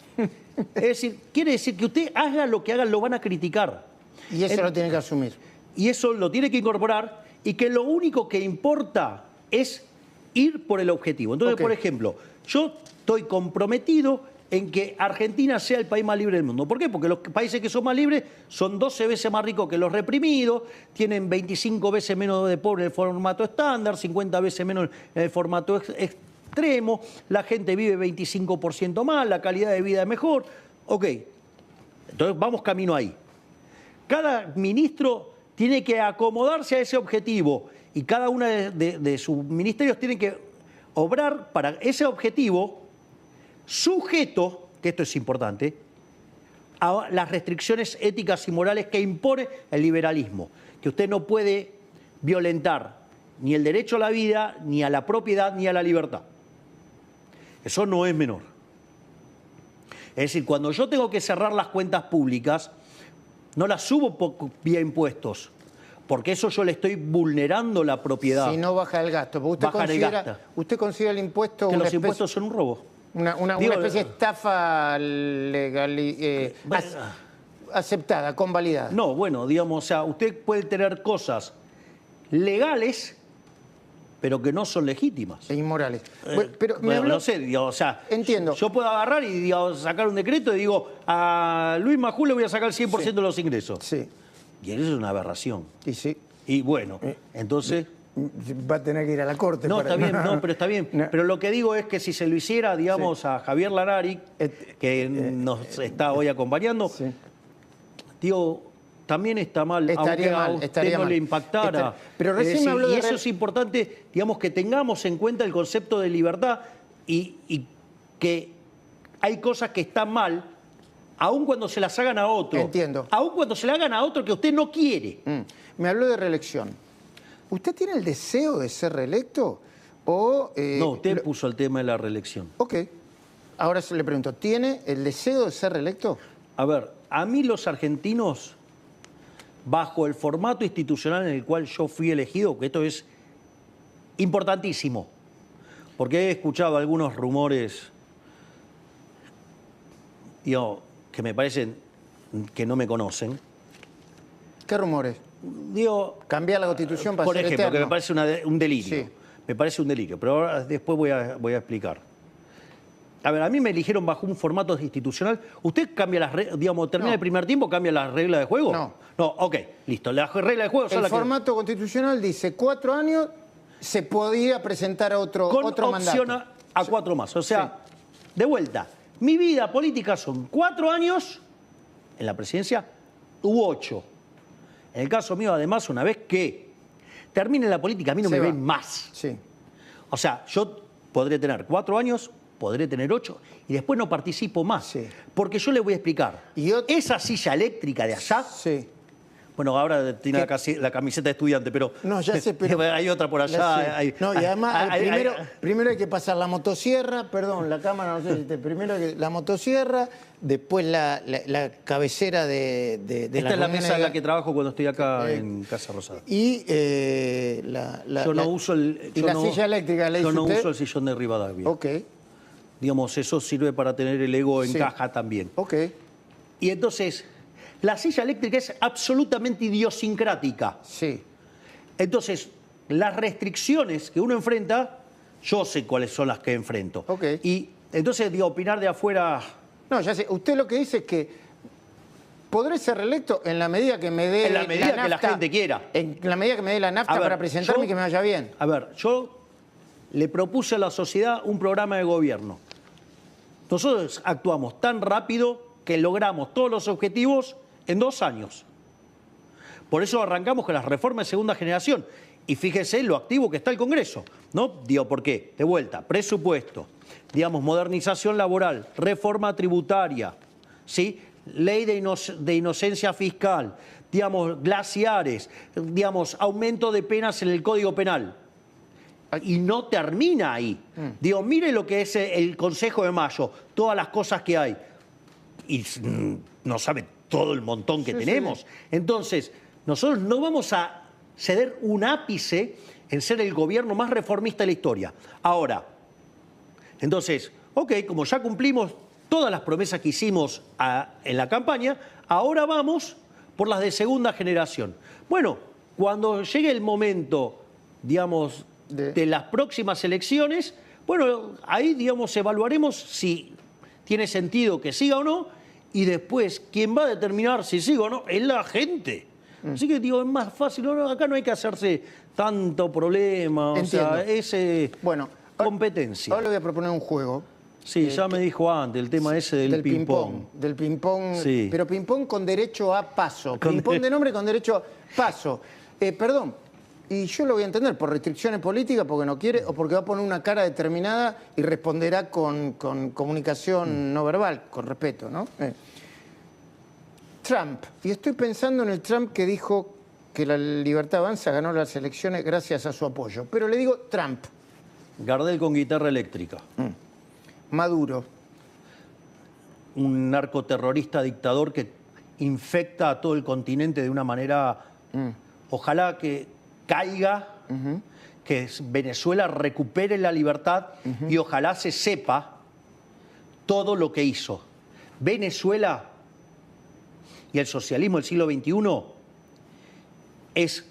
B: Es decir, quiere decir que usted haga lo que haga, lo van a criticar.
A: Y eso lo tiene que asumir.
B: Y eso lo tiene que incorporar, y que lo único que importa es ir por el objetivo. Entonces, por ejemplo, yo estoy comprometido en que Argentina sea el país más libre del mundo. ¿Por qué? Porque los países que son más libres son 12 veces más ricos que los reprimidos, tienen 25 veces menos de pobres en el formato estándar, 50 veces menos en el formato extremo, la gente vive 25% más, la calidad de vida es mejor. Ok, entonces vamos camino ahí. Cada ministro tiene que acomodarse a ese objetivo y cada uno de sus ministerios tiene que obrar para ese objetivo sujeto, que esto es importante, a las restricciones éticas y morales que impone el liberalismo, que usted no puede violentar ni el derecho a la vida, ni a la propiedad, ni a la libertad. Eso no es menor. Es decir, cuando yo tengo que cerrar las cuentas públicas, no las subo vía impuestos, porque eso yo le estoy vulnerando la propiedad.
A: Si no baja el gasto. Porque ¿usted considera el impuesto
B: que los impuestos son un robo?
A: Una especie de estafa legal, aceptada, convalidada.
B: No, bueno, digamos, o sea, usted puede tener cosas legales, pero que no son legítimas.
A: E inmorales.
B: No sé, digamos, o sea,
A: entiendo.
B: Yo puedo agarrar y sacar un decreto y digo, a Luis Majul le voy a sacar el 100% de los ingresos.
A: Sí.
B: Y eso es una aberración.
A: Y sí.
B: Y bueno, entonces...
A: Va a tener que ir a la corte.
B: No, está bien, no, pero está bien. No. Pero lo que digo es que si se lo hiciera, digamos, a Javier Lanari, que nos está hoy acompañando, digo, también está mal, aunque a usted no le impactara.
A: Pero recién me habló de...
B: Y eso es importante, digamos, que tengamos en cuenta el concepto de libertad y que hay cosas que están mal, aun cuando se las hagan a otro.
A: Entiendo.
B: Aun cuando se las hagan a otro que usted no quiere.
A: Me habló de reelección. ¿Usted tiene el deseo de ser reelecto?
B: No, usted puso el tema de la reelección.
A: Ok. Ahora se le pregunto, ¿tiene el deseo de ser reelecto?
B: A ver, a mí los argentinos, bajo el formato institucional en el cual yo fui elegido, que esto es importantísimo, porque he escuchado algunos rumores, que me parecen que no me conocen.
A: ¿Qué rumores? Cambiar la Constitución para
B: ser
A: eterno.
B: Por ejemplo, que me parece un delirio.
A: Sí.
B: Me parece un delirio, pero ahora después voy a explicar. A ver, a mí me eligieron bajo un formato institucional. ¿Usted cambia las reglas, termina el primer tiempo, cambia las reglas de juego?
A: No.
B: No, ok, listo. Las reglas de juego son
A: las que... El
B: formato
A: formato constitucional dice 4 años se podía presentar a otro mandato.
B: Con opción a 4 más. O sea, de vuelta, mi vida política son 4 años en la presidencia u 8. En el caso mío, además, una vez que termine la política, a mí no me ven más.
A: Sí.
B: O sea, yo podré tener 4 años, podré tener 8 y después no participo más.
A: Sí.
B: Porque yo le voy a explicar. Esa silla eléctrica de allá...
A: Sí.
B: Bueno, ahora tiene la camiseta de estudiante, pero...
A: No, ya sé, pero...
B: Hay otra por allá.
A: No, y además, primero hay que pasar la motosierra, perdón, la cámara, no sé si primero la motosierra, después la cabecera de
B: Esta es la mesa en la que trabajo cuando estoy acá en Casa Rosada.
A: Y
B: yo no uso
A: la silla eléctrica, ¿le dice
B: Yo no
A: usted?
B: uso el sillón de Rivadavia.
A: Ok.
B: Digamos, eso sirve para tener el ego en caja también.
A: Ok.
B: Y entonces... La silla eléctrica es absolutamente idiosincrática.
A: Sí.
B: Entonces, las restricciones que uno enfrenta, yo sé cuáles son las que enfrento.
A: Ok.
B: Y entonces, opinar de afuera...
A: No, ya sé. Usted lo que dice es que podré ser reelecto en la medida que me dé
B: en la medida
A: nafta,
B: que la gente quiera.
A: En la medida que me dé la nafta para presentarme y que me vaya bien.
B: A ver, yo le propuse a la sociedad un programa de gobierno. Nosotros actuamos tan rápido que logramos todos los objetivos en 2 años. Por eso arrancamos con las reformas de segunda generación. Y fíjese lo activo que está el Congreso, ¿no? ¿Por qué? De vuelta, presupuesto, modernización laboral, reforma tributaria, ¿sí? Ley de inocencia fiscal, glaciares, aumento de penas en el Código Penal. Y no termina ahí. Mire lo que es el Consejo de Mayo, todas las cosas que hay. Y no sabe todo el montón que tenemos. Sí. Entonces, nosotros no vamos a ceder un ápice en ser el gobierno más reformista de la historia. Ahora, entonces, como ya cumplimos todas las promesas que hicimos en la campaña, ahora vamos por las de segunda generación. Bueno, cuando llegue el momento, de las próximas elecciones, bueno, ahí, evaluaremos si tiene sentido que siga o no, y después quien va a determinar si sigue o no es la gente. Así que digo, es más fácil, acá no hay que hacerse tanto problema,
A: Entiendo.
B: o sea, es
A: bueno,
B: competencia.
A: Ahora le voy a proponer un juego.
B: Sí, ya me dijo antes el tema ese del ping-pong.
A: Del ping-pong,
B: sí.
A: Pero ping-pong con derecho a paso. Ping-pong de nombre con derecho a paso. Perdón, y yo lo voy a entender, por restricciones políticas, porque no quiere, o porque va a poner una cara determinada y responderá con comunicación no verbal, con respeto, ¿no? Trump. Y estoy pensando en el Trump que dijo que la Libertad Avanza ganó las elecciones gracias a su apoyo. Pero le digo Trump.
B: Gardel con guitarra eléctrica.
A: Maduro.
B: Un narcoterrorista dictador que infecta a todo el continente de una manera... Ojalá que caiga, que Venezuela recupere la libertad y ojalá se sepa todo lo que hizo. Venezuela y el socialismo del siglo XXI es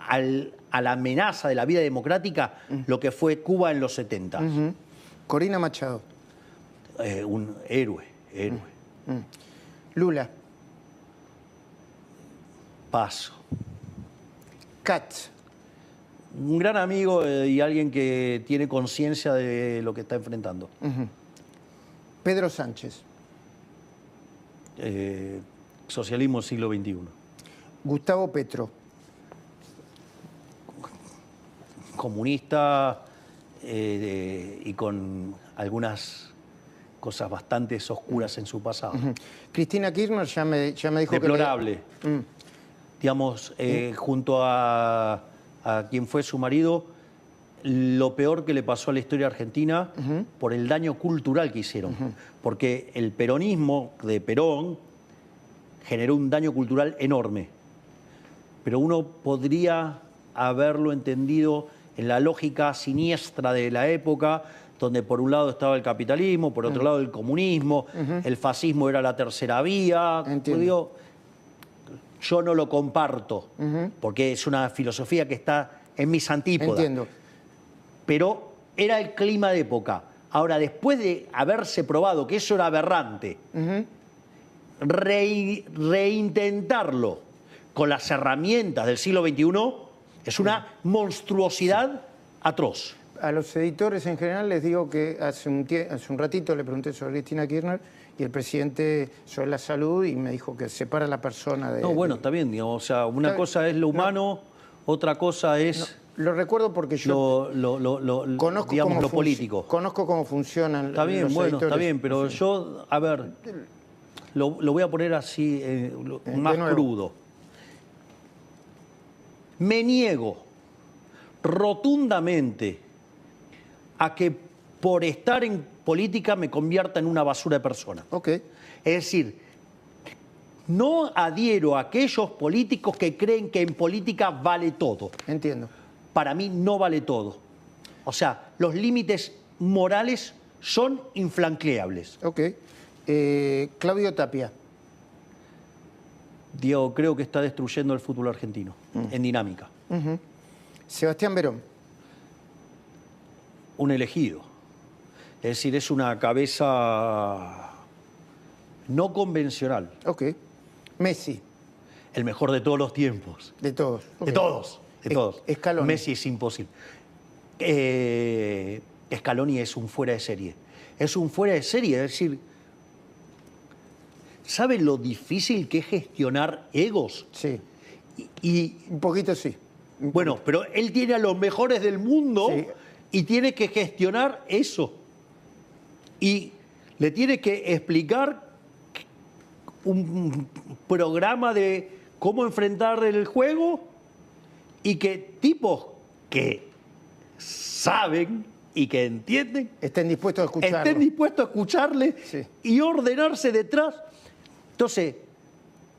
B: a la amenaza de la vida democrática lo que fue Cuba en los 70.
A: Corina Machado.
B: Un héroe.
A: Lula.
B: Paso.
A: Katz.
B: Un gran amigo y alguien que tiene conciencia de lo que está enfrentando.
A: Pedro Sánchez.
B: Socialismo siglo XXI.
A: Gustavo Petro.
B: Comunista y con algunas cosas bastante oscuras en su pasado.
A: Cristina Kirchner ya me dijo
B: deplorable.
A: que...
B: Digamos, junto a quien fue su marido, lo peor que le pasó a la historia argentina por el daño cultural que hicieron. Porque el peronismo de Perón generó un daño cultural enorme. Pero uno podría haberlo entendido en la lógica siniestra de la época, donde por un lado estaba el capitalismo, por otro lado el comunismo, el fascismo era la tercera vía. Digo, yo no lo comparto, porque es una filosofía que está en mis antípodas.
A: Entiendo.
B: Pero era el clima de época. Ahora, después de haberse probado que eso era aberrante, reintentarlo con las herramientas del siglo XXI es una monstruosidad atroz.
A: A los editores en general les digo que hace un ratito le pregunté sobre Cristina Kirchner y el presidente sobre la salud y me dijo que separa a la persona de...
B: No, bueno, está bien, digamos, o sea, una cosa es lo humano, otra cosa es...
A: Lo recuerdo porque yo conozco
B: digamos, lo político.
A: Conozco cómo funcionan
B: está bien,
A: los
B: bueno,
A: editores.
B: Está bien, pero yo, a ver, lo voy a poner así, más crudo. Me niego rotundamente a que por estar en política me convierta en una basura de persona.
A: Okay.
B: Es decir, no adhiero a aquellos políticos que creen que en política vale todo.
A: Entiendo.
B: Para mí no vale todo. O sea, los límites morales son infranqueables.
A: Ok. Claudio Tapia.
B: Diego, creo que está destruyendo el fútbol argentino en dinámica.
A: Sebastián Verón.
B: Un elegido. Es decir, es una cabeza no convencional.
A: Ok. Messi.
B: El mejor de todos los tiempos.
A: De todos. Okay.
B: De todos. De todos.
A: Scaloni.
B: Messi es imposible. Scaloni es un fuera de serie. Es un fuera de serie, es decir, ¿sabe lo difícil que es gestionar egos?
A: Sí.
B: Y
A: un poquito sí.
B: Bueno, pero él tiene a los mejores del mundo y tiene que gestionar eso. Y le tiene que explicar un programa de cómo enfrentar el juego y que tipos que saben y que entienden
A: estén dispuestos a escucharlo.
B: Estén dispuestos a escucharle y ordenarse detrás. Entonces,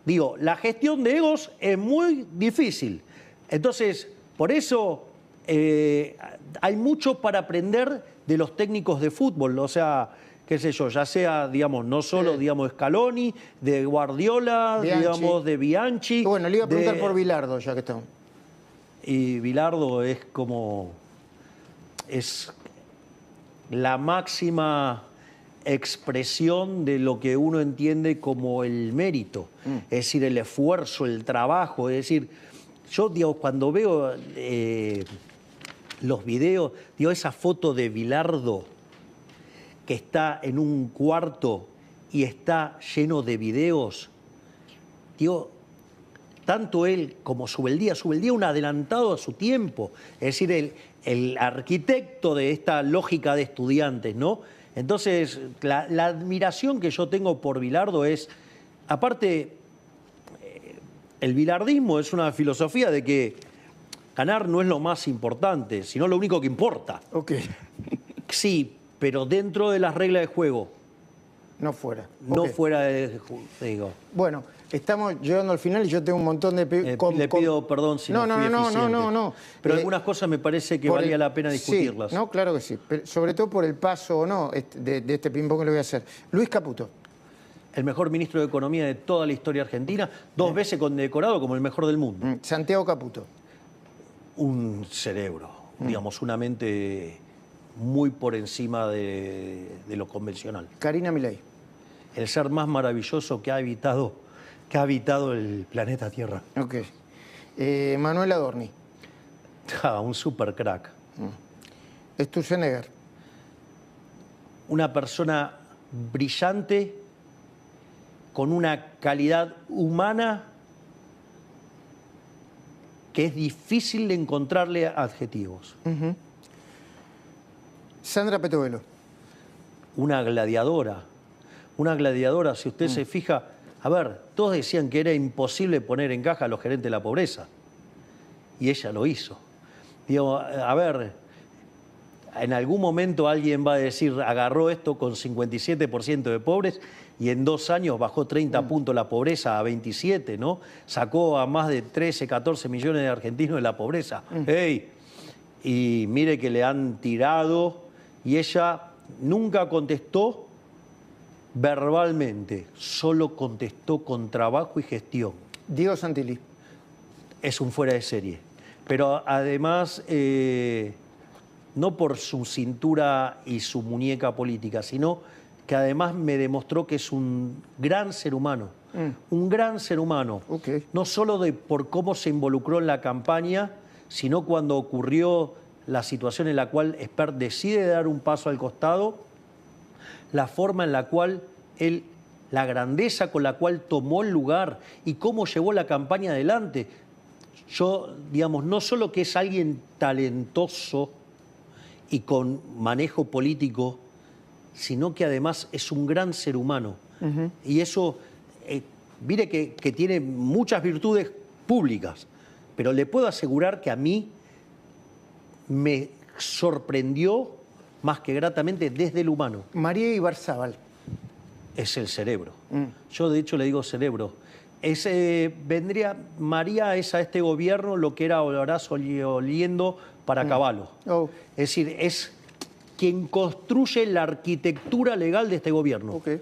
B: digo, la gestión de egos es muy difícil. Entonces, por eso hay mucho para aprender de los técnicos de fútbol. O sea, qué sé yo, ya sea, digamos, no solo, digamos, Scaloni, de Guardiola,
A: Bianchi.
B: digamos, de Bianchi.
A: Bueno, le iba a preguntar por Bilardo, ya que estamos.
B: Y Bilardo es como... es la máxima expresión de lo que uno entiende como el mérito, es decir, el esfuerzo, el trabajo. Es decir, yo digo, cuando veo los videos, digo, esa foto de Bilardo que está en un cuarto y está lleno de videos, digo, tanto él como Subeldía un adelantado a su tiempo, es decir, el arquitecto de esta lógica de estudiantes, ¿no? Entonces, la admiración que yo tengo por Bilardo es, aparte, el bilardismo es una filosofía de que ganar no es lo más importante, sino lo único que importa.
A: Ok.
B: Sí, pero dentro de las reglas de juego.
A: No fuera.
B: No
A: Okay.
B: fuera de digo.
A: Bueno, estamos llegando al final y yo tengo un montón de...
B: Le pido perdón si no fui eficiente.
A: No.
B: Pero algunas cosas me parece que valía la pena discutirlas.
A: Sí, no, claro que sí. Pero sobre todo por el paso o no de este ping-pong que le voy a hacer. Luis Caputo.
B: El mejor ministro de Economía de toda la historia argentina, 2 veces condecorado como el mejor del mundo.
A: Santiago Caputo.
B: Un cerebro, digamos, una mente muy por encima de lo convencional.
A: Karina Milei.
B: El ser más maravilloso que ha habitado el planeta Tierra.
A: Ok. Manuel Adorni.
B: Un super crack.
A: Sturzenegger.
B: Una persona brillante, con una calidad humana que es difícil de encontrarle adjetivos.
A: Sandra Petovelo.
B: Una gladiadora, si usted se fija, a ver, todos decían que era imposible poner en caja a los gerentes de la pobreza, y ella lo hizo. Digo, a ver, en algún momento alguien va a decir, agarró esto con 57% de pobres y en 2 años bajó 30 puntos la pobreza a 27, ¿no? Sacó a más de 13, 14 millones de argentinos de la pobreza. ¡Ey! Y mire que le han tirado y ella nunca contestó verbalmente, solo contestó con trabajo y gestión.
A: Diego Santilli.
B: Es un fuera de serie. Pero además, no por su cintura y su muñeca política, sino que además me demostró que es un gran ser humano. Un gran ser humano.
A: Okay.
B: No solo por cómo se involucró en la campaña, sino cuando ocurrió la situación en la cual Espert decide dar un paso al costado, la forma en la cual él, la grandeza con la cual tomó el lugar y cómo llevó la campaña adelante. Yo, digamos, no solo que es alguien talentoso y con manejo político, sino que además es un gran ser humano. Y eso, mire que tiene muchas virtudes públicas, pero le puedo asegurar que a mí me sorprendió más que gratamente desde el humano.
A: María Ibarzábal.
B: Es el cerebro. Yo de hecho le digo cerebro. María es a este gobierno lo que era Horacio oliendo para Cavallo. Es decir, es quien construye la arquitectura legal de este gobierno.
A: Okay.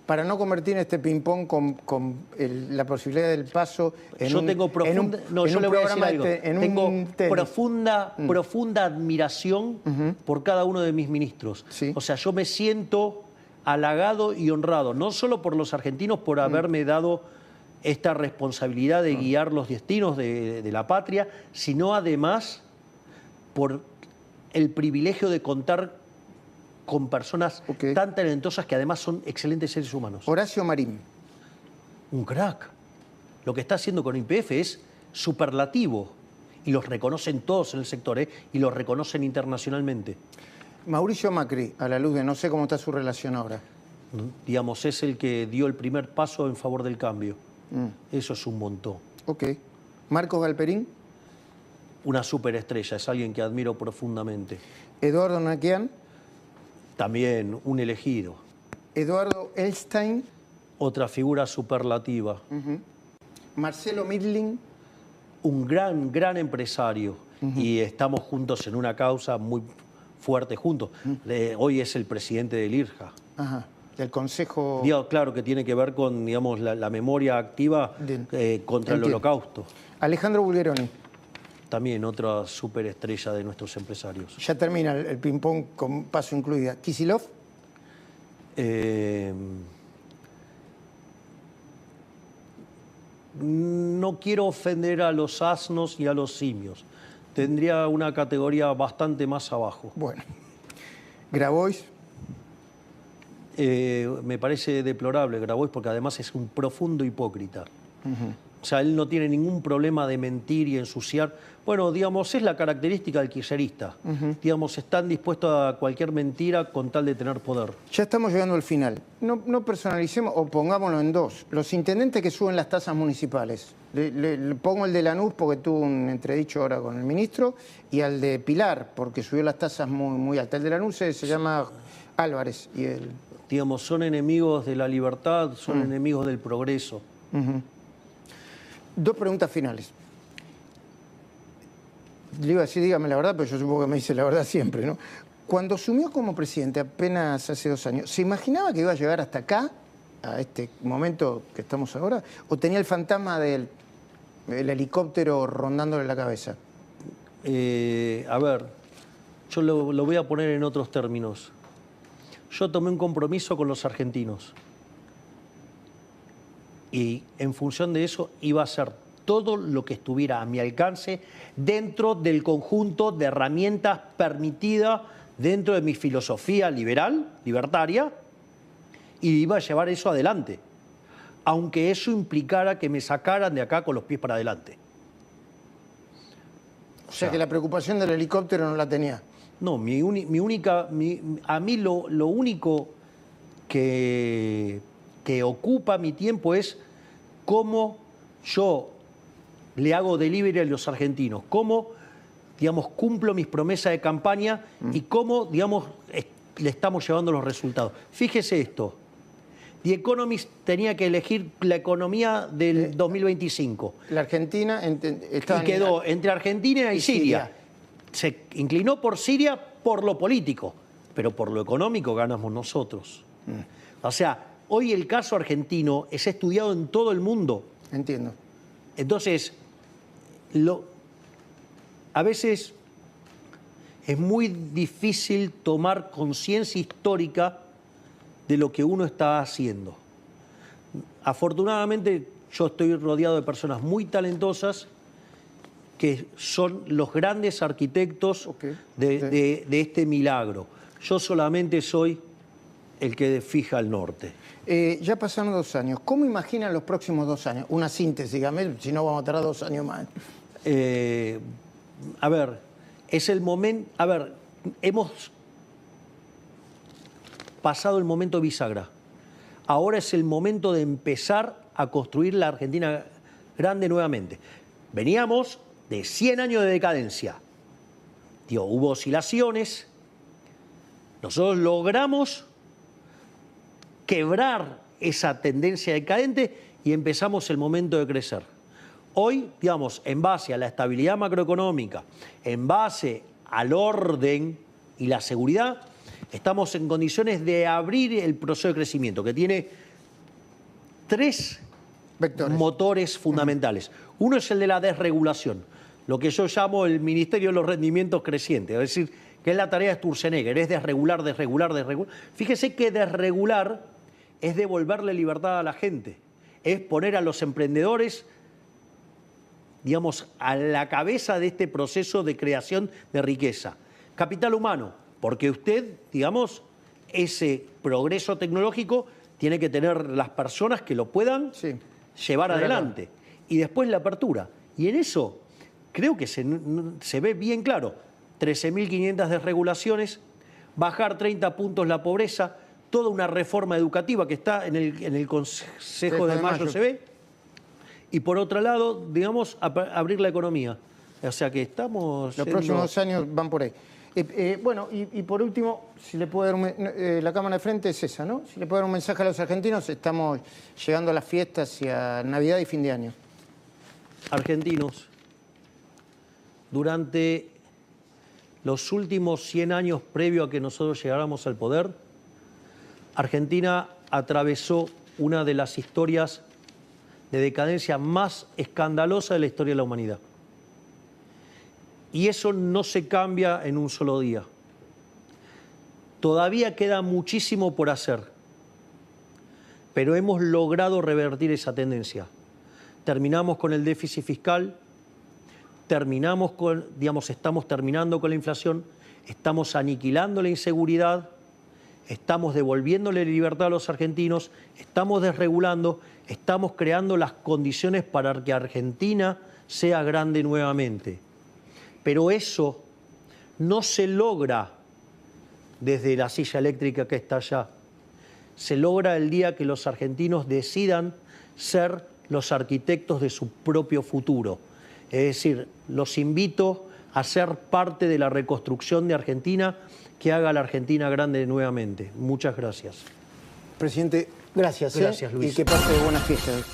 A: Para no convertir este ping-pong con la posibilidad del paso en
B: yo tengo profunda, yo le voy a decir algo. Tengo profunda admiración por cada uno de mis ministros.
A: Sí.
B: O sea, yo me siento halagado y honrado, no solo por los argentinos por haberme dado esta responsabilidad de guiar los destinos de la patria, sino además por el privilegio de contar con personas tan talentosas que además son excelentes seres humanos.
A: Horacio Marín.
B: Un crack. Lo que está haciendo con YPF es superlativo y los reconocen todos en el sector y los reconocen internacionalmente.
A: Mauricio Macri, a la luz de no sé cómo está su relación ahora.
B: Digamos, es el que dio el primer paso en favor del cambio. Eso es un montón.
A: Ok. Marcos Galperín.
B: Una superestrella, es alguien que admiro profundamente.
A: Eduardo Naquian.
B: También un elegido.
A: Eduardo Elstein.
B: Otra figura superlativa.
A: Marcelo Midling.
B: Un gran empresario. Y estamos juntos en una causa muy fuerte juntos. Hoy es el presidente del IRJA.
A: Ajá. Del Consejo...
B: Digo, claro que tiene que ver con, digamos, la memoria activa contra el Holocausto.
A: Alejandro Bulgeroni.
B: También otra superestrella de nuestros empresarios.
A: Ya termina el ping-pong con paso incluida. Kicillof.
B: No quiero ofender a los asnos y a los simios. Tendría una categoría bastante más abajo.
A: Bueno. ¿Grabois?
B: Me parece deplorable Grabois porque además es un profundo hipócrita. O sea, él no tiene ningún problema de mentir y ensuciar. Bueno, digamos, es la característica del kirchnerista. Digamos, están dispuestos a cualquier mentira con tal de tener poder.
A: Ya estamos llegando al final. No personalicemos, o pongámoslo en dos. Los intendentes que suben las tasas municipales. Le pongo el de Lanús porque tuvo un entredicho ahora con el ministro, y al de Pilar porque subió las tasas muy altas. El de Lanús se llama Álvarez. Y él.
B: Digamos, son enemigos de la libertad, son enemigos del progreso.
A: Dos preguntas finales. Le iba a decir, dígame la verdad, pero yo supongo que me dice la verdad siempre, ¿no? Cuando asumió como presidente apenas hace 2 años, ¿se imaginaba que iba a llegar hasta acá, a este momento que estamos ahora? ¿O tenía el fantasma del helicóptero rondándole la cabeza?
B: A ver, yo lo voy a poner en otros términos. Yo tomé un compromiso con los argentinos. Y en función de eso iba a hacer todo lo que estuviera a mi alcance dentro del conjunto de herramientas permitidas dentro de mi filosofía liberal, libertaria, y iba a llevar eso adelante, aunque eso implicara que me sacaran de acá con los pies para adelante.
A: O sea que la preocupación del helicóptero no la tenía.
B: No, a mí lo único que ocupa mi tiempo es cómo yo le hago delivery a los argentinos, cómo, digamos, cumplo mis promesas de campaña y cómo, digamos, le estamos llevando los resultados. Fíjese esto, The Economist tenía que elegir la economía del 2025.
A: La Argentina
B: y quedó entre Argentina y Siria. Se inclinó por Siria por lo político, pero por lo económico ganamos nosotros. O sea, hoy el caso argentino es estudiado en todo el mundo.
A: Entiendo.
B: Entonces, a veces es muy difícil tomar conciencia histórica de lo que uno está haciendo. Afortunadamente, yo estoy rodeado de personas muy talentosas que son los grandes arquitectos de este milagro. Yo solamente soy el que fija el norte.
A: Ya pasaron 2 años. ¿Cómo imaginan los próximos 2 años? Una síntesis, dígame, si no vamos a tardar 2 años más.
B: A ver, es el momento... A ver, hemos pasado el momento bisagra. Ahora es el momento de empezar a construir la Argentina grande nuevamente. Veníamos de 100 años de decadencia. Digo, hubo oscilaciones. Nosotros logramos quebrar esa tendencia decadente y empezamos el momento de crecer. Hoy, digamos, en base a la estabilidad macroeconómica, en base al orden y la seguridad, estamos en condiciones de abrir el proceso de crecimiento, que tiene 3 motores fundamentales. Uno es el de la desregulación, lo que yo llamo el Ministerio de los Rendimientos Crecientes, es decir, que es la tarea de Sturzenegger, es desregular, desregular, desregular. Fíjese que desregular es devolverle libertad a la gente, es poner a los emprendedores, digamos, a la cabeza de este proceso de creación de riqueza. Capital humano, porque usted, digamos, ese progreso tecnológico tiene que tener las personas que lo puedan llevar adelante. Y después la apertura. Y en eso creo que se ve bien claro. 13.500 desregulaciones, bajar 30 puntos la pobreza, toda una reforma educativa que está en el Consejo de Mayo se ve. Y por otro lado, digamos, abrir la economía. O sea que estamos...
A: Los próximos 2 años van por ahí. Bueno, y por último, si le puedo dar la cámara de frente es esa, ¿no? Si le puedo dar un mensaje a los argentinos, estamos llegando a las fiestas y a Navidad y fin de año.
B: Argentinos, durante los últimos 100 años previo a que nosotros llegáramos al poder, Argentina atravesó una de las historias de decadencia más escandalosa de la historia de la humanidad. Y eso no se cambia en un solo día. Todavía queda muchísimo por hacer. pero hemos logrado revertir esa tendencia. Terminamos con el déficit fiscal, estamos terminando con la inflación, estamos aniquilando la inseguridad, estamos devolviéndole libertad a los argentinos, estamos desregulando, estamos creando las condiciones para que Argentina sea grande nuevamente. Pero eso no se logra desde la silla eléctrica que está allá. Se logra el día que los argentinos decidan ser los arquitectos de su propio futuro. Es decir, los invito a ser parte de la reconstrucción de Argentina que haga a la Argentina grande nuevamente. Muchas gracias.
A: Presidente, gracias.
B: Gracias, Luis.
A: Y que pase buenas fiestas.